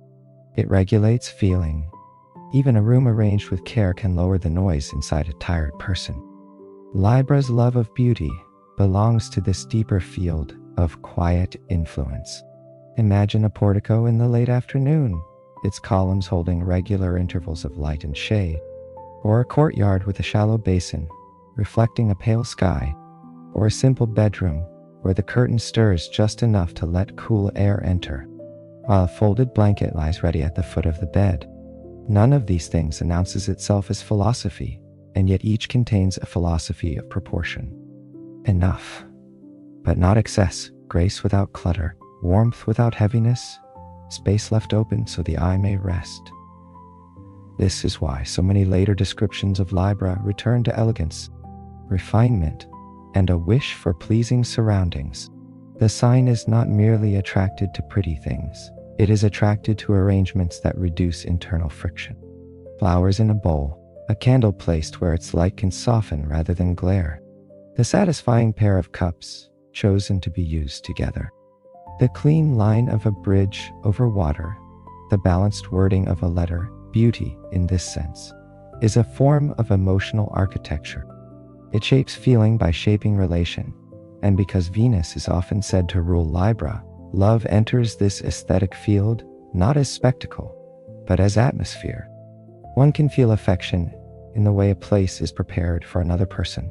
It regulates feeling. Even a room arranged with care can lower the noise inside a tired person. Libra's love of beauty belongs to this deeper field of quiet influence. Imagine a portico in the late afternoon, its columns holding regular intervals of light and shade, or a courtyard with a shallow basin reflecting a pale sky, or a simple bedroom where the curtain stirs just enough to let cool air enter, while a folded blanket lies ready at the foot of the bed. None of these things announces itself as philosophy, and yet each contains a philosophy of proportion. Enough, but not excess, grace without clutter, warmth without heaviness, space left open so the eye may rest. This is why so many later descriptions of Libra return to elegance, refinement, and a wish for pleasing surroundings. The sign is not merely attracted to pretty things. It is attracted to arrangements that reduce internal friction. Flowers in a bowl, a candle placed where its light can soften rather than glare. The satisfying pair of cups chosen to be used together. The clean line of a bridge over water, the balanced wording of a letter. Beauty, in this sense, is a form of emotional architecture. It shapes feeling by shaping relation, and because Venus is often said to rule Libra, love enters this aesthetic field not as spectacle, but as atmosphere. One can feel affection in the way a place is prepared for another person.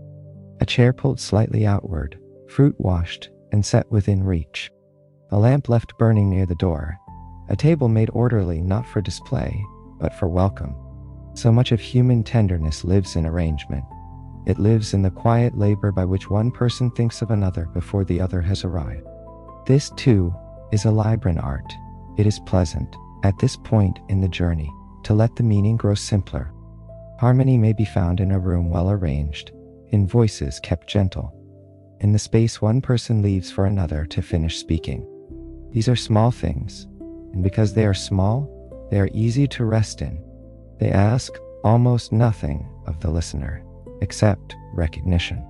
A chair pulled slightly outward, fruit washed and set within reach. A lamp left burning near the door. A table made orderly not for display, but for welcome. So much of human tenderness lives in arrangement. It lives in the quiet labor by which one person thinks of another before the other has arrived. This, too, is a Libran art. It is pleasant, at this point in the journey, to let the meaning grow simpler. Harmony may be found in a room well arranged, in voices kept gentle, in the space one person leaves for another to finish speaking. These are small things, and because they are small, they are easy to rest in. They ask almost nothing of the listener, except recognition.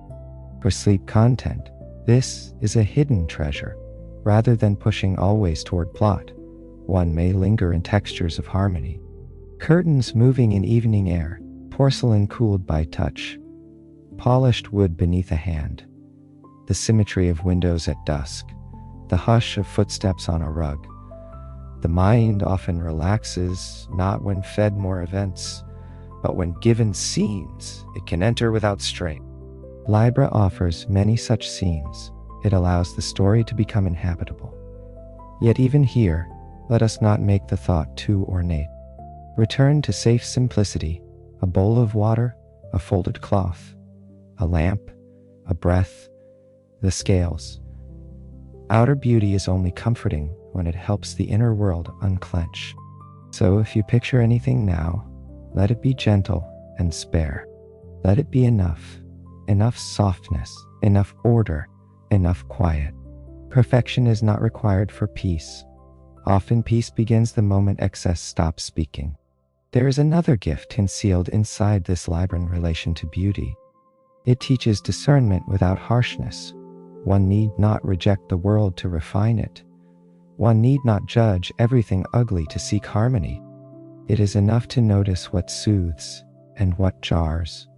For sleep content, this is a hidden treasure. Rather than pushing always toward plot, one may linger in textures of harmony. Curtains moving in evening air, porcelain cooled by touch, polished wood beneath a hand, the symmetry of windows at dusk, the hush of footsteps on a rug. The mind often relaxes, not when fed more events, but when given scenes, it can enter without strain. Libra offers many such scenes. It allows the story to become inhabitable. Yet even here, let us not make the thought too ornate. Return to safe simplicity, a bowl of water, a folded cloth, a lamp, a breath, the scales. Outer beauty is only comforting when it helps the inner world unclench. So if you picture anything now, let it be gentle and spare. Let it be enough softness, enough order, enough quiet. Perfection is not required for peace. Often peace begins the moment excess stops speaking. There is another gift concealed inside this Libran relation to beauty. It teaches discernment without harshness. One need not reject the world to refine it. One need not judge everything ugly to seek harmony. It is enough to notice what soothes and what jars,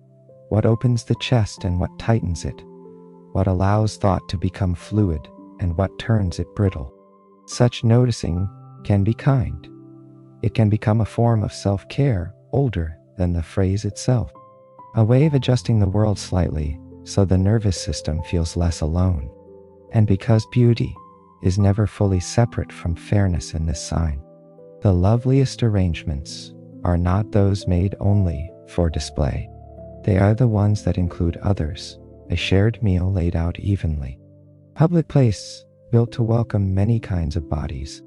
what opens the chest and what tightens it, what allows thought to become fluid and what turns it brittle. Such noticing can be kind. It can become a form of self-care older than the phrase itself, a way of adjusting the world slightly so the nervous system feels less alone. And because beauty is never fully separate from fairness in this sign, the loveliest arrangements are not those made only for display. They are the ones that include others, a shared meal laid out evenly, public place built to welcome many kinds of bodies,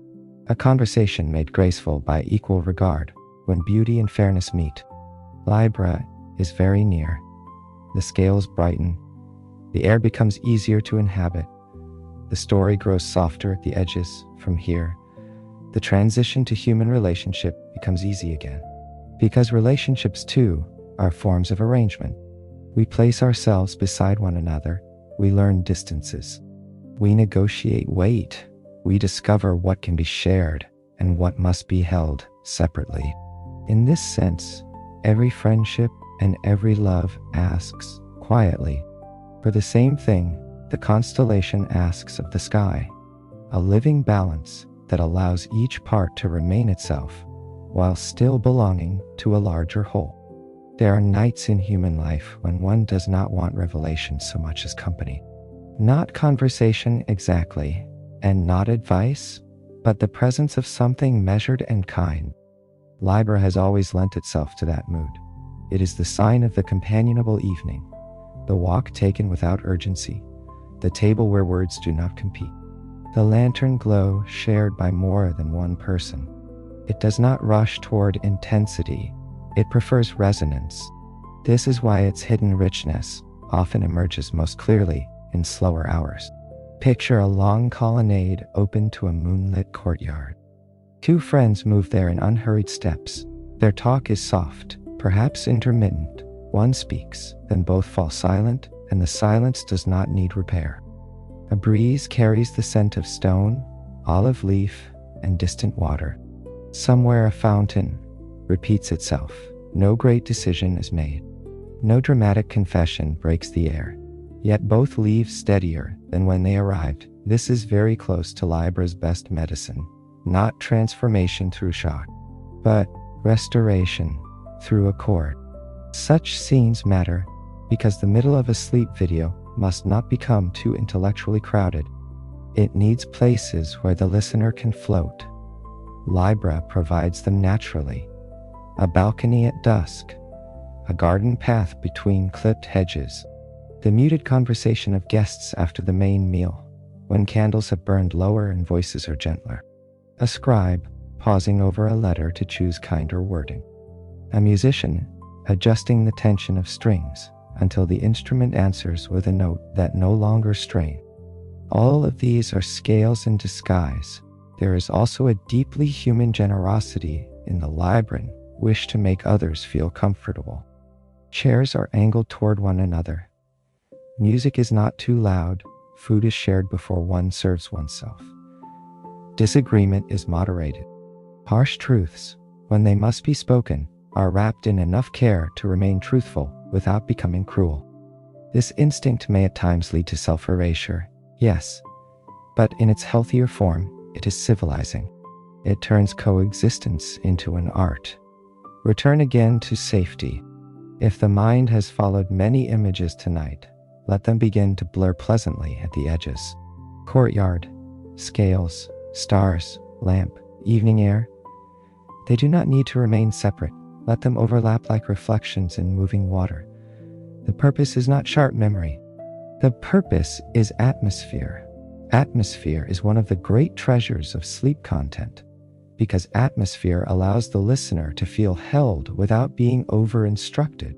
a conversation made graceful by equal regard when beauty and fairness meet. Libra is very near. The scales brighten. The air becomes easier to inhabit. The story grows softer at the edges. From here, the transition to human relationship becomes easy again. Because relationships, too, are forms of arrangement. We place ourselves beside one another. We learn distances. We negotiate weight. We discover what can be shared and what must be held separately. In this sense, every friendship and every love asks, quietly, for the same thing the constellation asks of the sky, a living balance that allows each part to remain itself while still belonging to a larger whole. There are nights in human life when one does not want revelation so much as company. Not conversation exactly, and not advice, but the presence of something measured and kind. Libra has always lent itself to that mood. It is the sign of the companionable evening, the walk taken without urgency, the table where words do not compete, the lantern glow shared by more than one person. It does not rush toward intensity. It prefers resonance. This is why its hidden richness often emerges most clearly in slower hours. Picture a long colonnade open to a moonlit courtyard. Two friends move there in unhurried steps. Their talk is soft, perhaps intermittent. One speaks, then both fall silent, and the silence does not need repair. A breeze carries the scent of stone, olive leaf, and distant water. Somewhere a fountain repeats itself. No great decision is made. No dramatic confession breaks the air. Yet both leave steadier than when they arrived. This is very close to Libra's best medicine. Not transformation through shock, but restoration through accord. Such scenes matter because the middle of a sleep video must not become too intellectually crowded. It needs places where the listener can float. Libra provides them naturally. A balcony at dusk, a garden path between clipped hedges, the muted conversation of guests after the main meal, when candles have burned lower and voices are gentler. A scribe pausing over a letter to choose kinder wording. A musician adjusting the tension of strings until the instrument answers with a note that no longer strain. All of these are scales in disguise. There is also a deeply human generosity in the Libran wish to make others feel comfortable. Chairs are angled toward one another. Music is not too loud. Food is shared before one serves oneself. Disagreement is moderated. Harsh truths, when they must be spoken, are wrapped in enough care to remain truthful without becoming cruel. This instinct may at times lead to self-erasure, yes, but in its healthier form, it is civilizing. It turns coexistence into an art. Return again to safety. If the mind has followed many images tonight, let them begin to blur pleasantly at the edges. Courtyard, scales, stars, lamp, evening air. They do not need to remain separate. Let them overlap like reflections in moving water. The purpose is not sharp memory. The purpose is atmosphere. Atmosphere is one of the great treasures of sleep content, because atmosphere allows the listener to feel held without being over-instructed.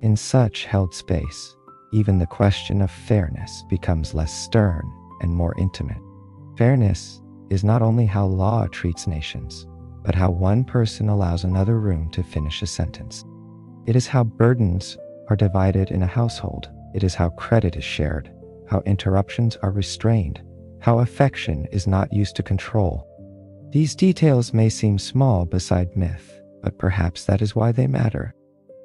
In such held space, even the question of fairness becomes less stern and more intimate. Fairness is not only how law treats nations, but how one person allows another room to finish a sentence. It is how burdens are divided in a household. It is how credit is shared, how interruptions are restrained, how affection is not used to control. These details may seem small beside myth, but perhaps that is why they matter.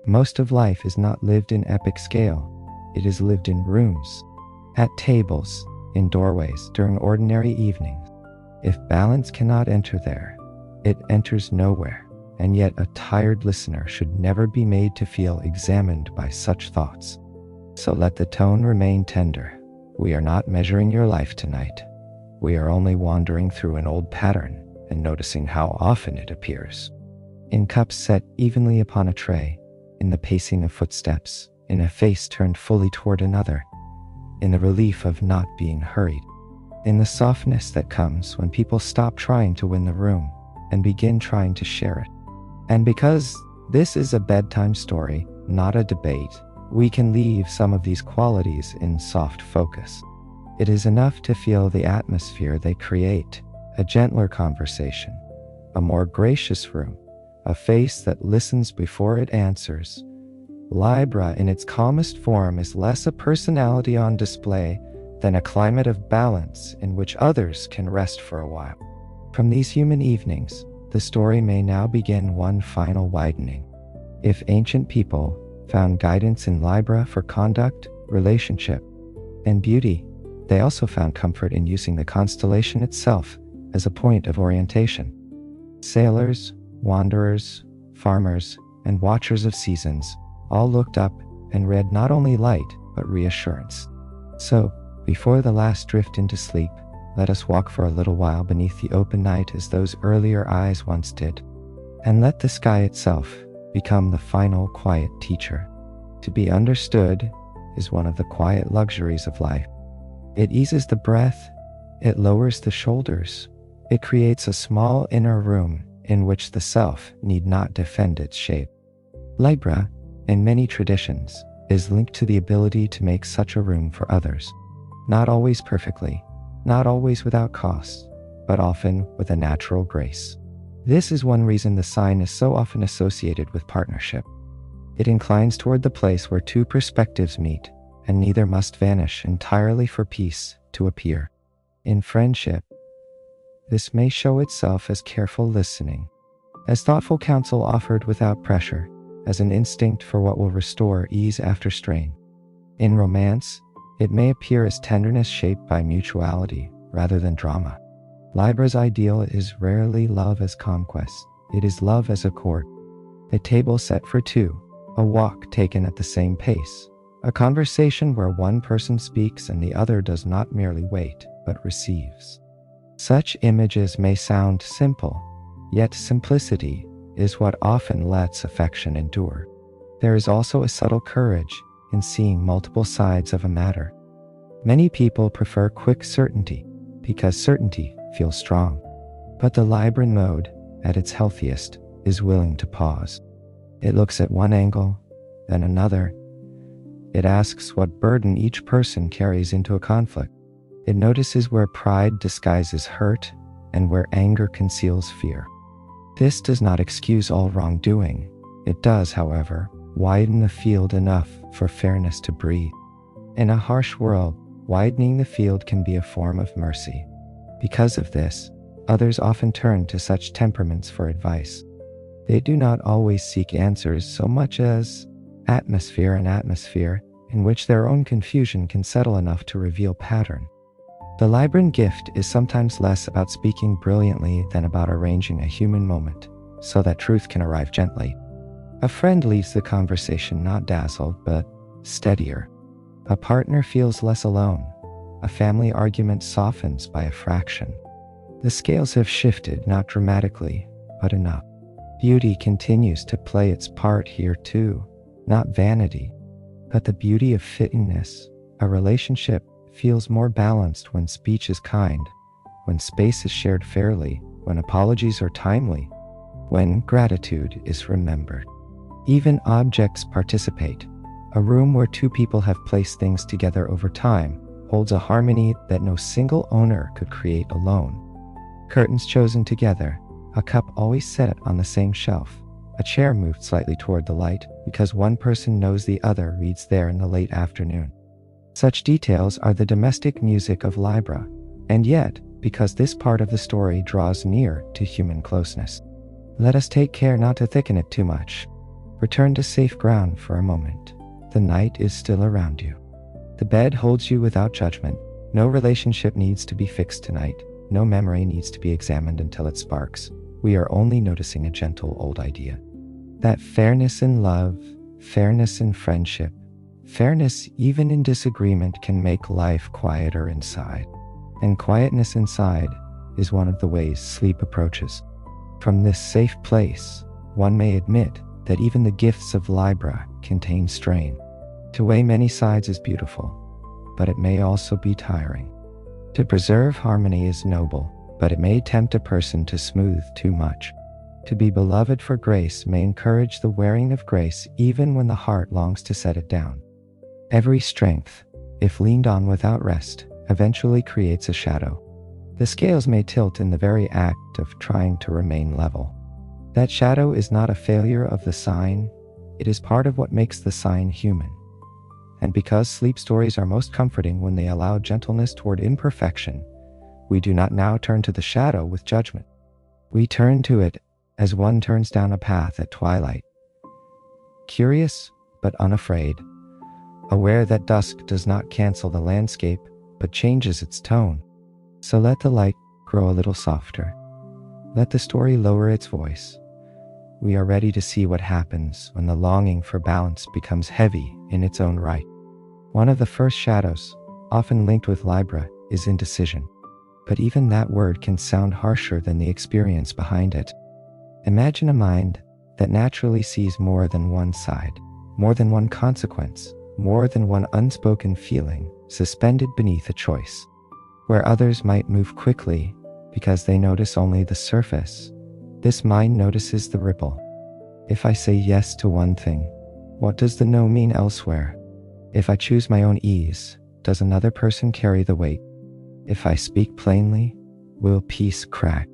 Most of life is not lived in epic scale. It is lived in rooms, at tables, in doorways, during ordinary evenings. If balance cannot enter there, it enters nowhere, and yet a tired listener should never be made to feel examined by such thoughts. So let the tone remain tender. We are not measuring your life tonight. We are only wandering through an old pattern and noticing how often it appears. In cups set evenly upon a tray, in the pacing of footsteps, in a face turned fully toward another, in the relief of not being hurried, in the softness that comes when people stop trying to win the room and begin trying to share it. And because this is a bedtime story, not a debate, we can leave some of these qualities in soft focus. It is enough to feel the atmosphere they create, a gentler conversation, a more gracious room, a face that listens before it answers. Libra in its calmest form is less a personality on display than a climate of balance in which others can rest for a while. From these human evenings, the story may now begin one final widening. If ancient people found guidance in Libra for conduct, relationship, and beauty, they also found comfort in using the constellation itself as a point of orientation. Sailors, wanderers, farmers, and watchers of seasons all looked up and read not only light but reassurance. So, before the last drift into sleep, let us walk for a little while beneath the open night as those earlier eyes once did, and let the sky itself become the final quiet teacher. To be understood is one of the quiet luxuries of life. It eases the breath, it lowers the shoulders, it creates a small inner room in which the self need not defend its shape. Libra, in many traditions, is linked to the ability to make such a room for others. Not always perfectly, not always without cost, but often with a natural grace. This is one reason the sign is so often associated with partnership. It inclines toward the place where two perspectives meet, and neither must vanish entirely for peace to appear. In friendship, this may show itself as careful listening, as thoughtful counsel offered without pressure, as an instinct for what will restore ease after strain. In romance, it may appear as tenderness shaped by mutuality rather than drama. Libra's ideal is rarely love as conquest. It is love as a court, a table set for two, a walk taken at the same pace, a conversation where one person speaks and the other does not merely wait, but receives. Such images may sound simple, yet simplicity is what often lets affection endure. There is also a subtle courage in seeing multiple sides of a matter. Many people prefer quick certainty because certainty feels strong. But the Libran mode, at its healthiest, is willing to pause. It looks at one angle, then another. It asks what burden each person carries into a conflict. It notices where pride disguises hurt and where anger conceals fear. This does not excuse all wrongdoing. It does, however, widen the field enough for fairness to breathe. In a harsh world, widening the field can be a form of mercy. Because of this, others often turn to such temperaments for advice. They do not always seek answers so much as atmosphere in which their own confusion can settle enough to reveal pattern. The Libran gift is sometimes less about speaking brilliantly than about arranging a human moment so that truth can arrive gently. A friend leaves the conversation not dazzled, but steadier. A partner feels less alone. A family argument softens by a fraction. The scales have shifted, not dramatically, but enough. Beauty continues to play its part here too, not vanity, but the beauty of fittingness. A relationship feels more balanced when speech is kind, when space is shared fairly, when apologies are timely, when gratitude is remembered. Even objects participate. A room where two people have placed things together over time holds a harmony that no single owner could create alone. Curtains chosen together, a cup always set on the same shelf, a chair moved slightly toward the light because one person knows the other reads there in the late afternoon. Such details are the domestic music of Libra, And yet, because this part of the story draws near to human closeness, let us take care not to thicken it too much. Return to safe ground for a moment. The night is still around you. The bed holds you without judgment. No relationship needs to be fixed tonight. No memory needs to be examined until it sparks. We are only noticing a gentle old idea. That fairness in love, fairness in friendship, fairness even in disagreement can make life quieter inside. And quietness inside is one of the ways sleep approaches. From this safe place, one may admit that even the gifts of Libra contain strain. To weigh many sides is beautiful, but it may also be tiring. To preserve harmony is noble, but it may tempt a person to smooth too much. To be beloved for grace may encourage the wearing of grace even when the heart longs to set it down. Every strength, if leaned on without rest, eventually creates a shadow. The scales may tilt in the very act of trying to remain level. That shadow is not a failure of the sign, it is part of what makes the sign human. And because sleep stories are most comforting when they allow gentleness toward imperfection, we do not now turn to the shadow with judgment. We turn to it as one turns down a path at twilight, curious but unafraid, aware that dusk does not cancel the landscape but changes its tone. So let the light grow a little softer. Let the story lower its voice. We are ready to see what happens when the longing for balance becomes heavy in its own right. One of the first shadows, often linked with Libra, is indecision. But even that word can sound harsher than the experience behind it. Imagine a mind that naturally sees more than one side, more than one consequence, more than one unspoken feeling suspended beneath a choice. Where others might move quickly because they notice only the surface, this mind notices the ripple. If I say yes to one thing, what does the no mean elsewhere? If I choose my own ease, does another person carry the weight? If I speak plainly, will peace crack?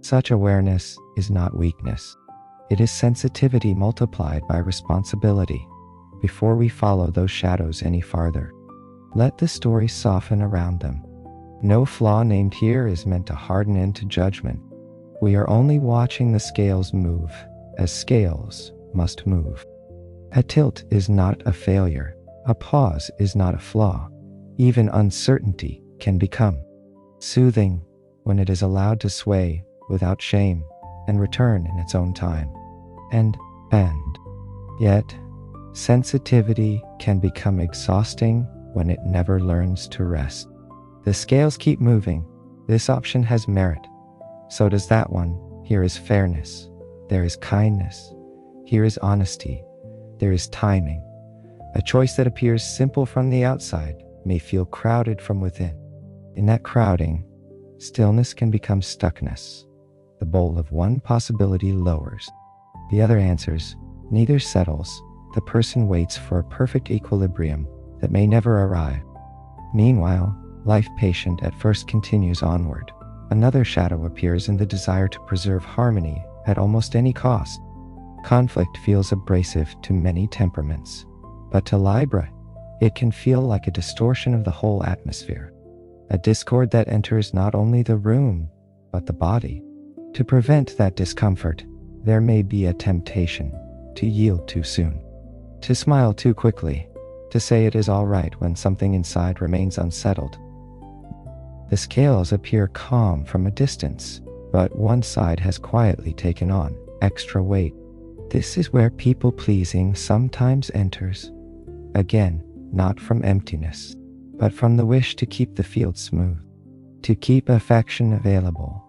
Such awareness is not weakness. It is sensitivity multiplied by responsibility. Before we follow those shadows any farther, let the story soften around them. No flaw named here is meant to harden into judgment. We are only watching the scales move, as scales must move. A tilt is not a failure. A pause is not a flaw. Even uncertainty can become soothing when it is allowed to sway without shame and return in its own time and bend. Yet, sensitivity can become exhausting when it never learns to rest. The scales keep moving. This option has merit. So does that one. Here is fairness. There is kindness. Here is honesty. There is timing. A choice that appears simple from the outside may feel crowded from within. In that crowding, stillness can become stuckness. The bowl of one possibility lowers. The other answers. Neither settles. The person waits for a perfect equilibrium that may never arrive. Meanwhile, life patient at first continues onward. Another shadow appears in the desire to preserve harmony at almost any cost. Conflict feels abrasive to many temperaments, but to Libra, it can feel like a distortion of the whole atmosphere, a discord that enters not only the room, but the body. To prevent that discomfort, there may be a temptation to yield too soon, to smile too quickly, to say it is all right when something inside remains unsettled. The scales appear calm from a distance, but one side has quietly taken on extra weight. This is where people-pleasing sometimes enters. Again, not from emptiness, but from the wish to keep the field smooth, to keep affection available,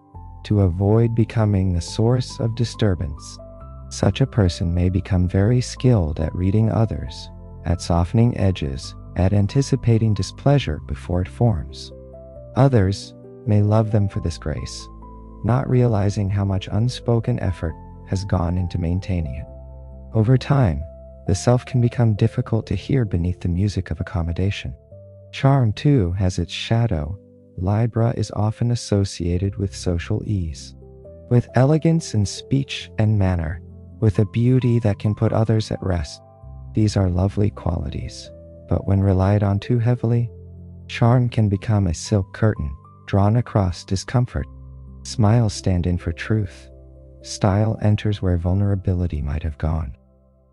to avoid becoming the source of disturbance. Such a person may become very skilled at reading others, at softening edges, at anticipating displeasure before it forms. Others may love them for this grace, not realizing how much unspoken effort has gone into maintaining it. Over time, the self can become difficult to hear beneath the music of accommodation. Charm, too, has its shadow. Libra is often associated with social ease, with elegance in speech and manner, with a beauty that can put others at rest. These are lovely qualities, but when relied on too heavily, charm can become a silk curtain, drawn across discomfort. Smiles stand in for truth. Style enters where vulnerability might have gone.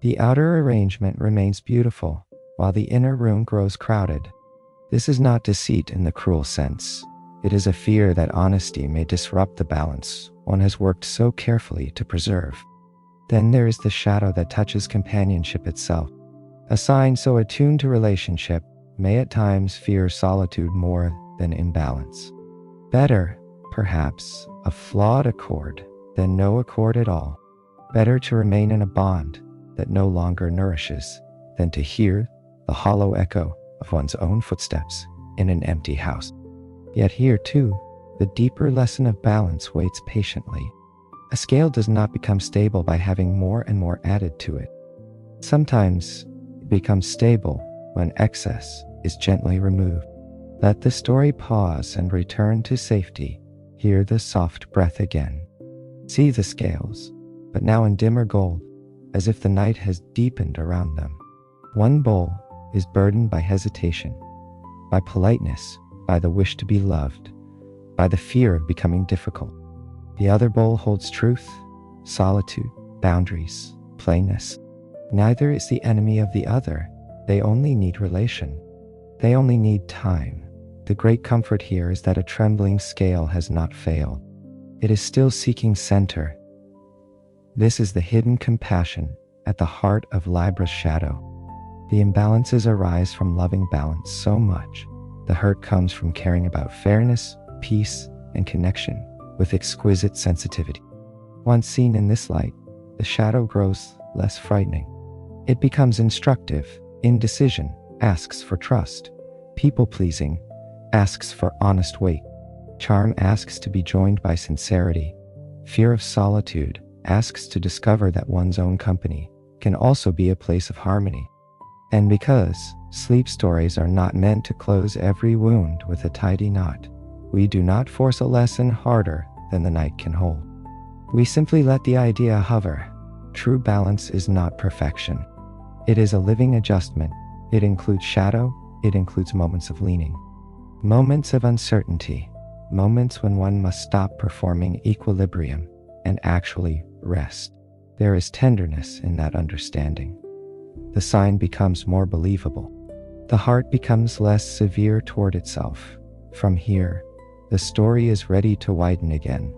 The outer arrangement remains beautiful, while the inner room grows crowded. This is not deceit in the cruel sense. It is a fear that honesty may disrupt the balance one has worked so carefully to preserve. Then there is the shadow that touches companionship itself. A sign so attuned to relationship may at times fear solitude more than imbalance. Better, perhaps, a flawed accord than no accord at all. Better to remain in a bond that no longer nourishes than to hear the hollow echo of one's own footsteps in an empty house. Yet here, too, the deeper lesson of balance waits patiently. A scale does not become stable by having more and more added to it. Sometimes it becomes stable when excess is gently removed. Let the story pause and return to safety. Hear the soft breath again. See the scales, but now in dimmer gold, as if the night has deepened around them. One bowl is burdened by hesitation, by politeness, by the wish to be loved, by the fear of becoming difficult. The other bowl holds truth, solitude, boundaries, plainness. Neither is the enemy of the other. They only need relation. They only need time. The great comfort here is that a trembling scale has not failed. It is still seeking center. This is the hidden compassion at the heart of Libra's shadow. The imbalances arise from loving balance so much. The hurt comes from caring about fairness, peace, and connection with exquisite sensitivity. Once seen in this light, the shadow grows less frightening. It becomes instructive. Indecision asks for trust. People-pleasing asks for honest weight. Charm asks to be joined by sincerity. Fear of solitude asks to discover that one's own company can also be a place of harmony. And because sleep stories are not meant to close every wound with a tidy knot, we do not force a lesson harder than the night can hold. We simply let the idea hover. True balance is not perfection. It is a living adjustment. It includes shadow. It includes moments of leaning, moments of uncertainty, moments when one must stop performing equilibrium and actually rest. There is tenderness in that understanding. The sign becomes more believable. The heart becomes less severe toward itself. From here, the story is ready to widen again.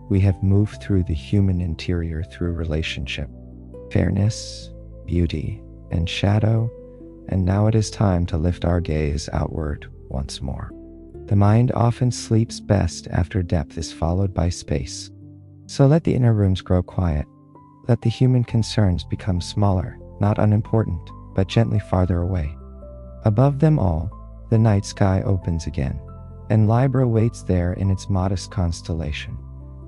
We have moved through the human interior through relationship, fairness, beauty, and shadow, and now it is time to lift our gaze outward once more. The mind often sleeps best after depth is followed by space. So let the inner rooms grow quiet. Let the human concerns become smaller, not unimportant, but gently farther away. Above them all, the night sky opens again, and Libra waits there in its modest constellation,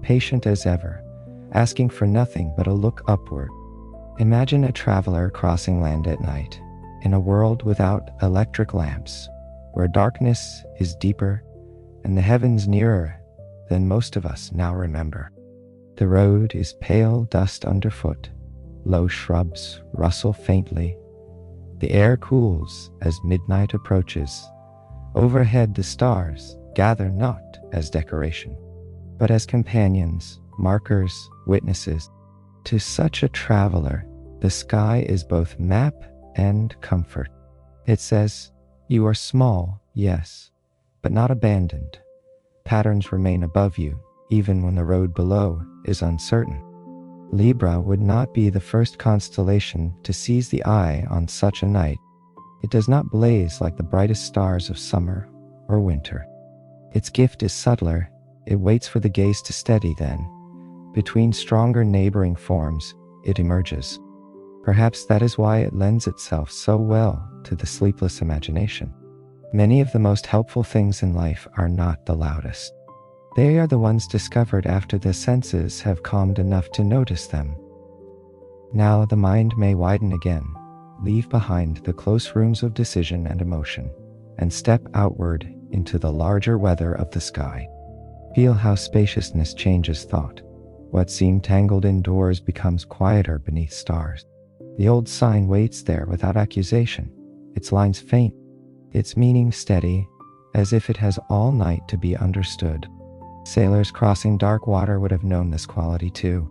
patient as ever, asking for nothing but a look upward. Imagine a traveler crossing land at night, in a world without electric lamps, where darkness is deeper and the heavens nearer than most of us now remember. The road is pale dust underfoot. Low shrubs rustle faintly. The air cools as midnight approaches. Overhead the stars gather not as decoration, but as companions, markers, witnesses. To such a traveler, the sky is both map and comfort. It says, "You are small, yes, but not abandoned. Patterns remain above you, even when the road below is uncertain." Libra would not be the first constellation to seize the eye on such a night. It does not blaze like the brightest stars of summer or winter. Its gift is subtler. It waits for the gaze to steady then. Between stronger neighboring forms, it emerges. Perhaps that is why it lends itself so well to the sleepless imagination. Many of the most helpful things in life are not the loudest. They are the ones discovered after the senses have calmed enough to notice them. Now the mind may widen again, leave behind the close rooms of decision and emotion, and step outward into the larger weather of the sky. Feel how spaciousness changes thought. What seemed tangled indoors becomes quieter beneath stars. The old sign waits there without accusation, its lines faint, its meaning steady, as if it has all night to be understood. Sailors crossing dark water would have known this quality too.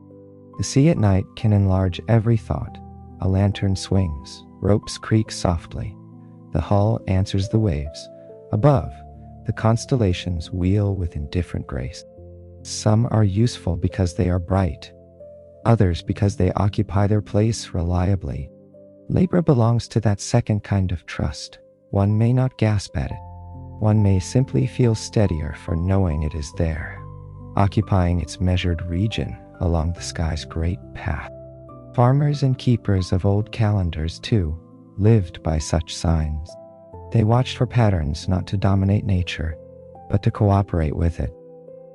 The sea at night can enlarge every thought. A lantern swings, ropes creak softly. The hull answers the waves. Above, the constellations wheel with indifferent grace. Some are useful because they are bright, others because they occupy their place reliably. Libra belongs to that second kind of trust. One may not gasp at it. One may simply feel steadier for knowing it is there, occupying its measured region along the sky's great path. Farmers and keepers of old calendars, too, lived by such signs. They watched for patterns not to dominate nature, but to cooperate with it.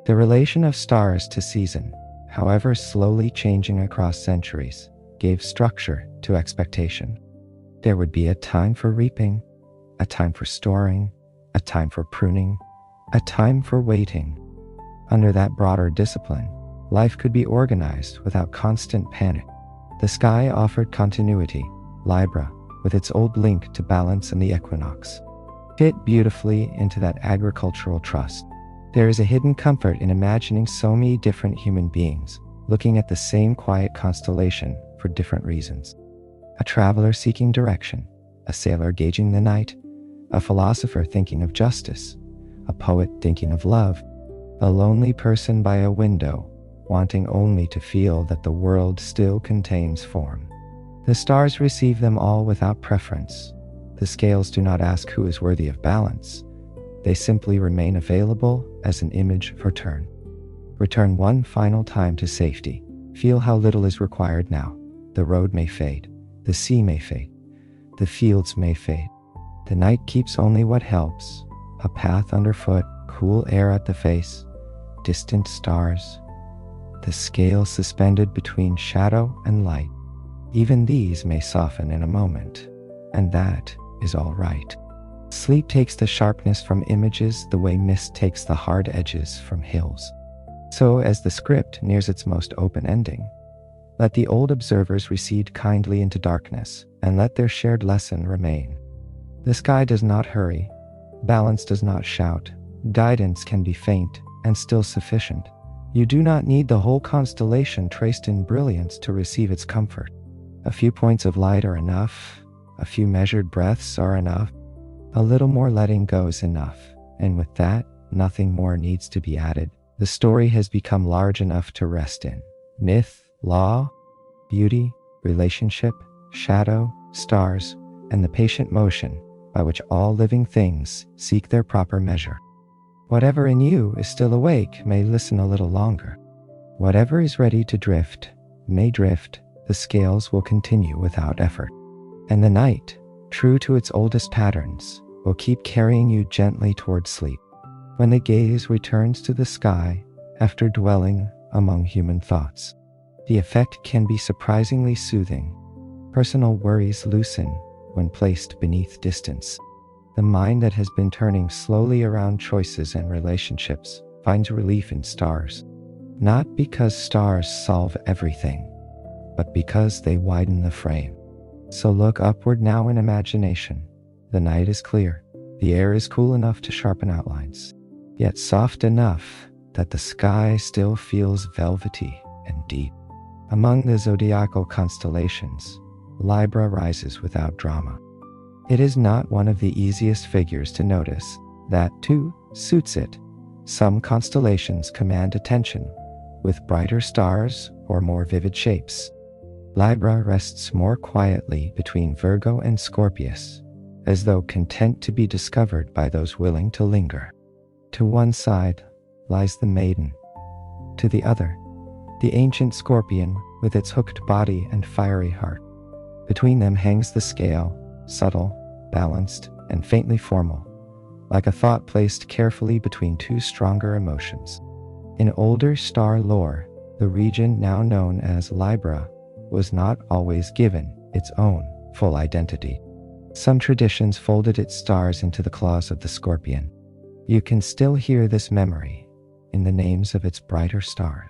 The relation of stars to season, however slowly changing across centuries, gave structure to expectation. There would be a time for reaping, a time for storing, a time for pruning, a time for waiting. Under that broader discipline, life could be organized without constant panic. The sky offered continuity. Libra, with its old link to balance and the equinox, fit beautifully into that agricultural trust. There is a hidden comfort in imagining so many different human beings looking at the same quiet constellation for different reasons. A traveler seeking direction, a sailor gauging the night, a philosopher thinking of justice, a poet thinking of love, a lonely person by a window wanting only to feel that the world still contains form. The stars receive them all without preference. The scales do not ask who is worthy of balance. They simply remain available as an image of return. Return one final time to safety. Feel how little is required now. The road may fade. The sea may fade. The fields may fade. The night keeps only what helps. A path underfoot, cool air at the face, distant stars. The scale suspended between shadow and light. Even these may soften in a moment, and that is all right. Sleep takes the sharpness from images the way mist takes the hard edges from hills. So as the script nears its most open ending, let the old observers recede kindly into darkness, and let their shared lesson remain. The sky does not hurry, balance does not shout, guidance can be faint and still sufficient. You do not need the whole constellation traced in brilliance to receive its comfort. A few points of light are enough, a few measured breaths are enough, a little more letting go is enough, and with that, nothing more needs to be added. The story has become large enough to rest in. Myth, law, beauty, relationship, shadow, stars, and the patient motion by which all living things seek their proper measure. Whatever in you is still awake may listen a little longer. Whatever is ready to drift may drift. The scales will continue without effort. And the night, true to its oldest patterns, will keep carrying you gently toward sleep. When the gaze returns to the sky after dwelling among human thoughts, the effect can be surprisingly soothing. Personal worries loosen when placed beneath distance. The mind that has been turning slowly around choices and relationships finds relief in stars. Not because stars solve everything, but because they widen the frame. So look upward now in imagination. The night is clear. The air is cool enough to sharpen outlines, yet soft enough that the sky still feels velvety and deep. Among the zodiacal constellations, Libra rises without drama. It is not one of the easiest figures to notice. That, too, suits it. Some constellations command attention, with brighter stars or more vivid shapes. Libra rests more quietly between Virgo and Scorpius, as though content to be discovered by those willing to linger. To one side lies the maiden. To the other, the ancient scorpion with its hooked body and fiery heart. Between them hangs the scale, subtle, balanced, and faintly formal, like a thought placed carefully between two stronger emotions. In older star lore, the region now known as Libra was not always given its own full identity. Some traditions folded its stars into the claws of the scorpion. You can still hear this memory in the names of its brighter stars.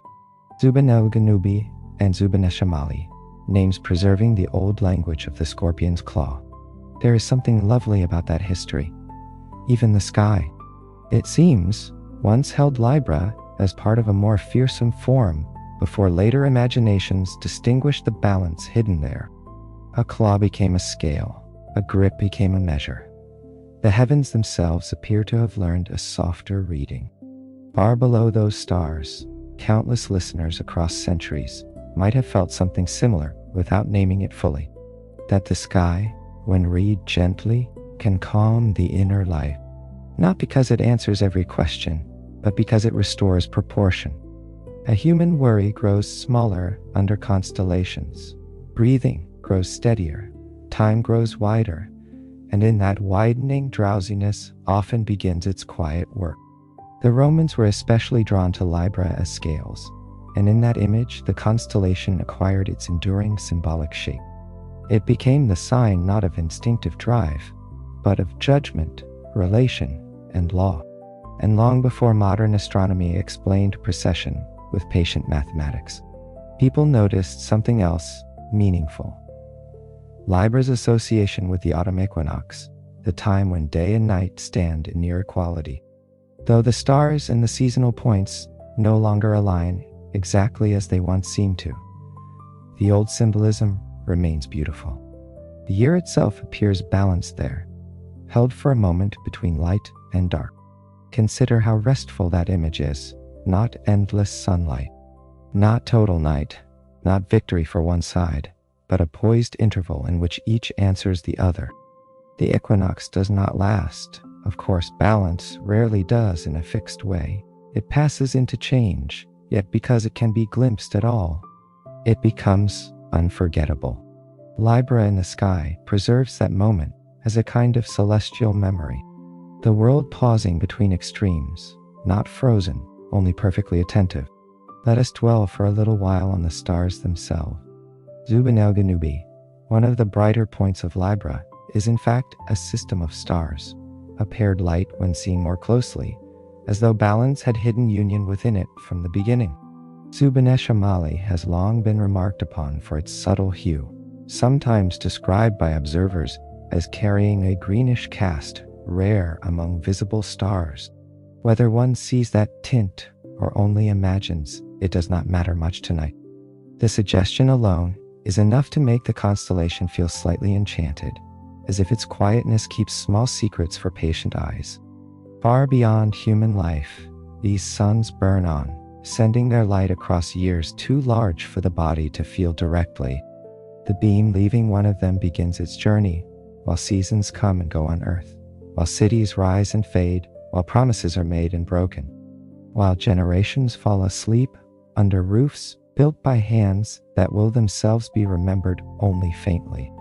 Zuban-el-Ganubi and Zuban-e-Shamali, names preserving the old language of the scorpion's claw. There is something lovely about that history. Even the sky, It seems, once held Libra as part of a more fearsome form before later imaginations distinguished the balance hidden there. A claw became a scale, a grip became a measure. The heavens themselves appear to have learned a softer reading. Far below those stars, countless listeners across centuries might have felt something similar without naming it fully. That the sky, when read gently, can calm the inner life, not because it answers every question, but because it restores proportion. A human worry grows smaller under constellations. Breathing grows steadier, time grows wider, and in that widening drowsiness often begins its quiet work. The Romans were especially drawn to Libra as scales, and in that image the constellation acquired its enduring symbolic shape. It became the sign not of instinctive drive, but of judgment, relation, and law. And long before modern astronomy explained precession with patient mathematics, people noticed something else meaningful. Libra's association with the autumn equinox, the time when day and night stand in near equality. Though the stars and the seasonal points no longer align exactly as they once seemed to, the old symbolism remains beautiful. The year itself appears balanced there, held for a moment between light and dark. Consider how restful that image is, not endless sunlight, not total night, not victory for one side, but a poised interval in which each answers the other. The equinox does not last. Of course, balance rarely does in a fixed way. It passes into change, yet because it can be glimpsed at all, it becomes unforgettable. Libra in the sky preserves that moment as a kind of celestial memory. The world pausing between extremes, not frozen, only perfectly attentive. Let us dwell for a little while on the stars themselves. Zubenelgenubi, one of the brighter points of Libra, is in fact a system of stars, a paired light when seen more closely, as though balance had hidden union within it from the beginning. Zubeneshamali has long been remarked upon for its subtle hue, sometimes described by observers as carrying a greenish cast, rare among visible stars. Whether one sees that tint or only imagines, it does not matter much tonight. The suggestion alone is enough to make the constellation feel slightly enchanted, as if its quietness keeps small secrets for patient eyes. Far beyond human life, these suns burn on, sending their light across years too large for the body to feel directly. The beam leaving one of them begins its journey, while seasons come and go on Earth, while cities rise and fade, while promises are made and broken, while generations fall asleep under roofs built by hands that will themselves be remembered only faintly.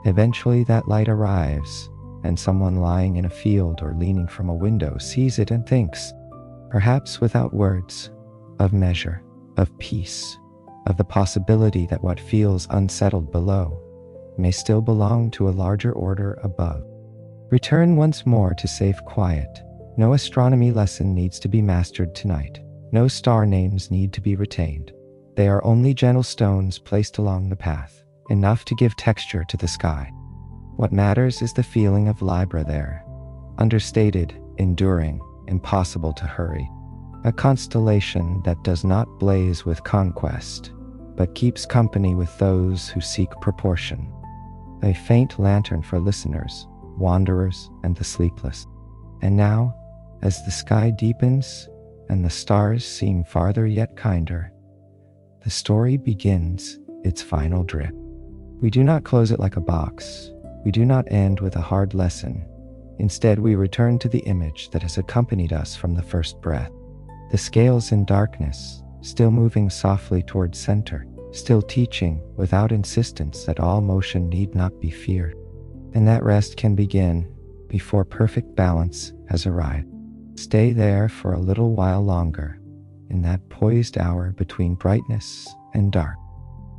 Eventually that light arrives, and someone lying in a field or leaning from a window sees it and thinks, perhaps without words, of measure, of peace, of the possibility that what feels unsettled below may still belong to a larger order above. Return once more to safe quiet. No astronomy lesson needs to be mastered tonight. No star names need to be retained. They are only gentle stones placed along the path, enough to give texture to the sky. What matters is the feeling of Libra there, understated, enduring, impossible to hurry. A constellation that does not blaze with conquest, but keeps company with those who seek proportion. A faint lantern for listeners, wanderers, and the sleepless. And now, as the sky deepens and the stars seem farther yet kinder, the story begins its final drip. We do not close it like a box. We do not end with a hard lesson. Instead, we return to the image that has accompanied us from the first breath. The scales in darkness, still moving softly toward center, still teaching without insistence that all motion need not be feared. And that rest can begin before perfect balance has arrived. Stay there for a little while longer, in that poised hour between brightness and dark.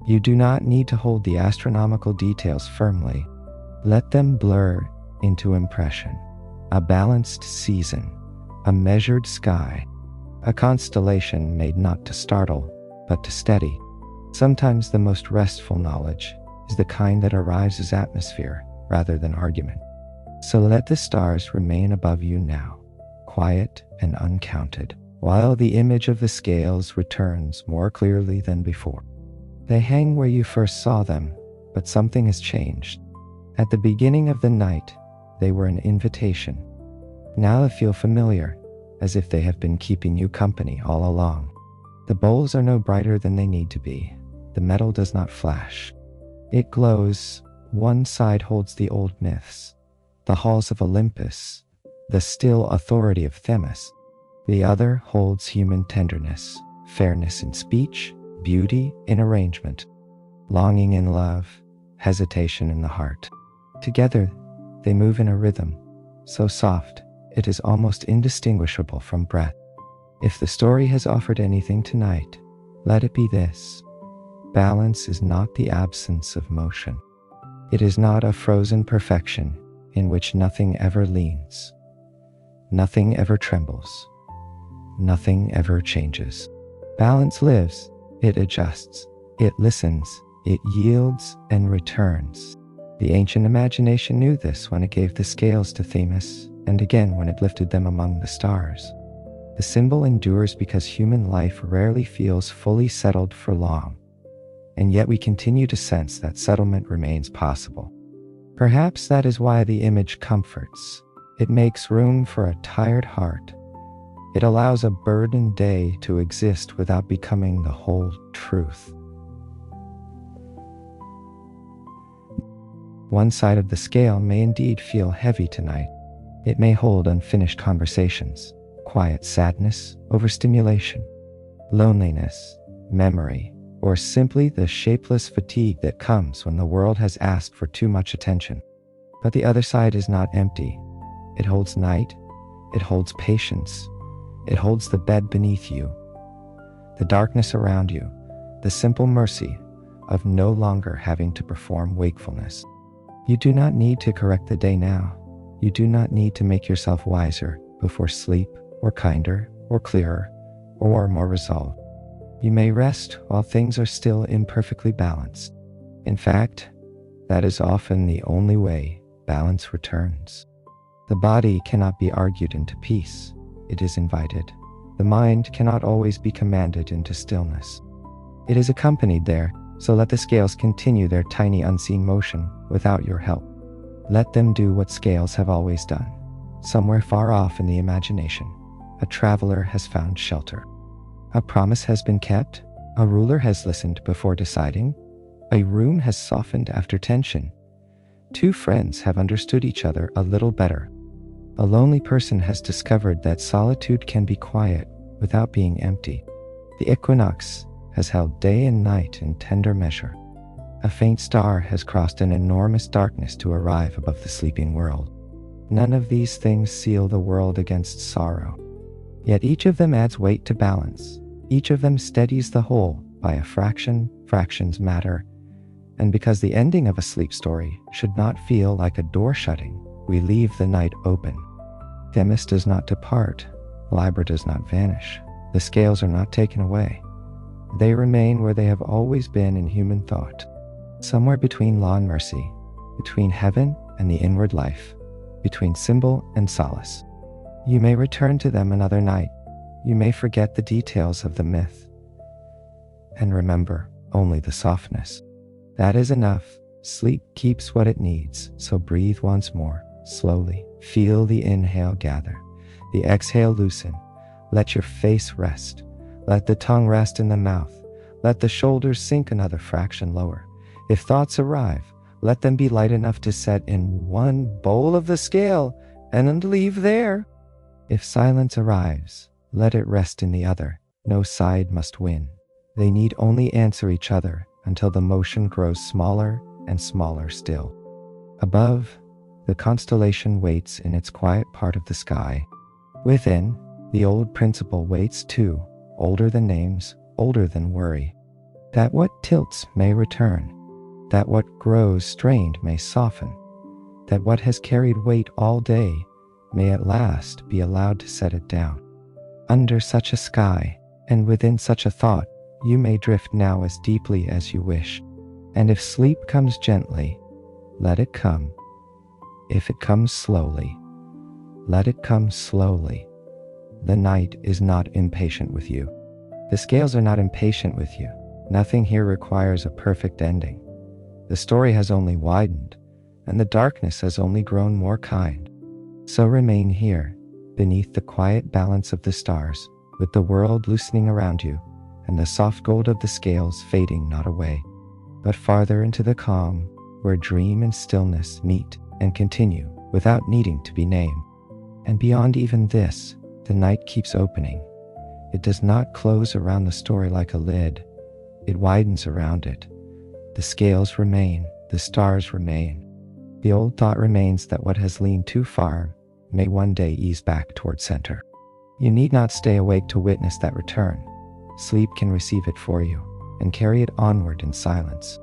You do not need to hold the astronomical details firmly. Let them blur into impression. A balanced season, a measured sky, a constellation made not to startle, but to steady. Sometimes the most restful knowledge is the kind that arrives as atmosphere rather than argument. So let the stars remain above you now, quiet and uncounted, while the image of the scales returns more clearly than before. They hang where you first saw them, but something has changed. At the beginning of the night, they were an invitation. Now they feel familiar, as if they have been keeping you company all along. The bowls are no brighter than they need to be. The metal does not flash. It glows. One side holds the old myths, the halls of Olympus, the still authority of Themis. The other holds human tenderness, fairness in speech, beauty in arrangement, longing in love, hesitation in the heart. Together, they move in a rhythm, so soft it is almost indistinguishable from breath. If the story has offered anything tonight, let it be this. Balance is not the absence of motion. It is not a frozen perfection in which nothing ever leans, nothing ever trembles, nothing ever changes. Balance lives, it adjusts, it listens, it yields and returns. The ancient imagination knew this when it gave the scales to Themis, and again when it lifted them among the stars. The symbol endures because human life rarely feels fully settled for long, and yet we continue to sense that settlement remains possible. Perhaps that is why the image comforts. It makes room for a tired heart. It allows a burdened day to exist without becoming the whole truth. One side of the scale may indeed feel heavy tonight. It may hold unfinished conversations, quiet sadness, overstimulation, loneliness, memory, or simply the shapeless fatigue that comes when the world has asked for too much attention. But the other side is not empty. It holds night, it holds patience, it holds the bed beneath you, the darkness around you, the simple mercy of no longer having to perform wakefulness. You do not need to correct the day now. You do not need to make yourself wiser before sleep, or kinder, or clearer, or more resolved. You may rest while things are still imperfectly balanced. In fact, that is often the only way balance returns. The body cannot be argued into peace. It is invited. The mind cannot always be commanded into stillness. It is accompanied there, so let the scales continue their tiny unseen motion without your help. Let them do what scales have always done. Somewhere far off in the imagination, a traveler has found shelter. A promise has been kept. A ruler has listened before deciding. A room has softened after tension. Two friends have understood each other a little better. A lonely person has discovered that solitude can be quiet without being empty. The equinox has held day and night in tender measure. A faint star has crossed an enormous darkness to arrive above the sleeping world. None of these things seal the world against sorrow. Yet each of them adds weight to balance. Each of them steadies the whole by a fraction. Fractions matter. And because the ending of a sleep story should not feel like a door shutting, we leave the night open. Themis does not depart. Libra does not vanish. The scales are not taken away. They remain where they have always been in human thought. Somewhere between law and mercy, between heaven and the inward life, between symbol and solace. You may return to them another night. You may forget the details of the myth, and remember only the softness. That is enough. Sleep keeps what it needs, so breathe once more, slowly. Feel the inhale gather, the exhale loosen. Let your face rest. Let the tongue rest in the mouth. Let the shoulders sink another fraction lower. If thoughts arrive, let them be light enough to set in one bowl of the scale and leave there. If silence arrives, let it rest in the other. No side must win. They need only answer each other until the motion grows smaller and smaller still. Above, the constellation waits in its quiet part of the sky. Within, the old principle waits too, older than names, older than worry. That what tilts may return, that what grows strained may soften, that what has carried weight all day may at last be allowed to set it down. Under such a sky, and within such a thought, you may drift now as deeply as you wish. And if sleep comes gently, let it come. If it comes slowly, let it come slowly. the night is not impatient with you. The scales are not impatient with you. Nothing here requires a perfect ending. The story has only widened, and the darkness has only grown more kind. So remain here, beneath the quiet balance of the stars, with the world loosening around you, and the soft gold of the scales fading not away, but farther into the calm, where dream and stillness meet and continue without needing to be named. And beyond even this, the night keeps opening. It does not close around the story like a lid. It widens around it. The scales remain, the stars remain. The old thought remains that what has leaned too far may one day ease back toward center. You need not stay awake to witness that return. Sleep can receive it for you and carry it onward in silence.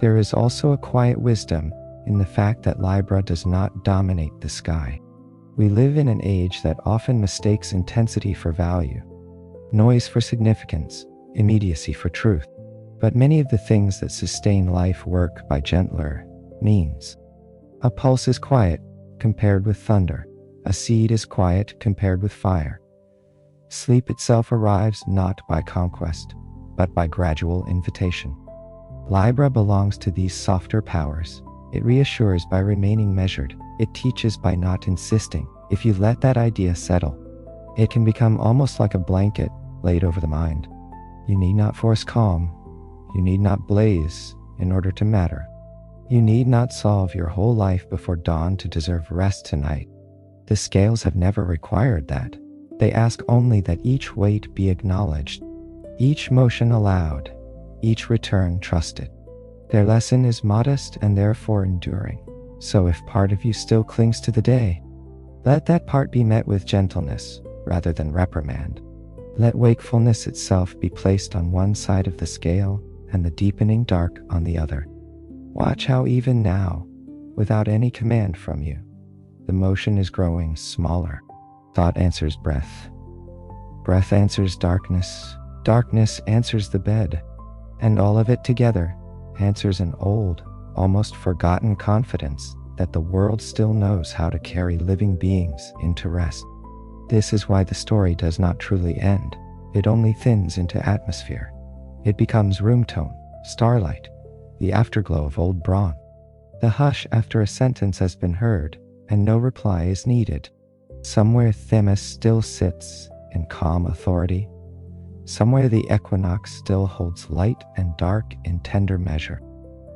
There is also a quiet wisdom in the fact that Libra does not dominate the sky. We live in an age that often mistakes intensity for value, noise for significance, immediacy for truth. But many of the things that sustain life work by gentler means. A pulse is quiet compared with thunder. A seed is quiet compared with fire. Sleep itself arrives not by conquest, but by gradual invitation. Libra belongs to these softer powers. It reassures by remaining measured. It teaches by not insisting. If you let that idea settle, it can become almost like a blanket laid over the mind. You need not force calm. You need not blaze in order to matter. You need not solve your whole life before dawn to deserve rest tonight. The scales have never required that. They ask only that each weight be acknowledged, each motion allowed, each return trusted. Their lesson is modest and therefore enduring. So if part of you still clings to the day, let that part be met with gentleness rather than reprimand. Let wakefulness itself be placed on one side of the scale and the deepening dark on the other. Watch how even now, without any command from you, the motion is growing smaller. Thought answers breath. Breath answers darkness. Darkness answers the bed. And all of it together answers an old, almost forgotten confidence that the world still knows how to carry living beings into rest. This is why the story does not truly end. It only thins into atmosphere. It becomes room tone, starlight, the afterglow of old brawn. The hush after a sentence has been heard, and no reply is needed. Somewhere Themis still sits in calm authority. Somewhere the equinox still holds light and dark in tender measure.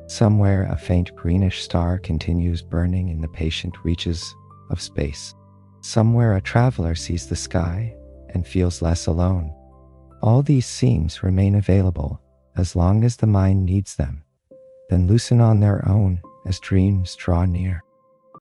Somewhere a faint greenish star continues burning in the patient reaches of space. Somewhere a traveler sees the sky and feels less alone. All these scenes remain available as long as the mind needs them, then loosen on their own as dreams draw near.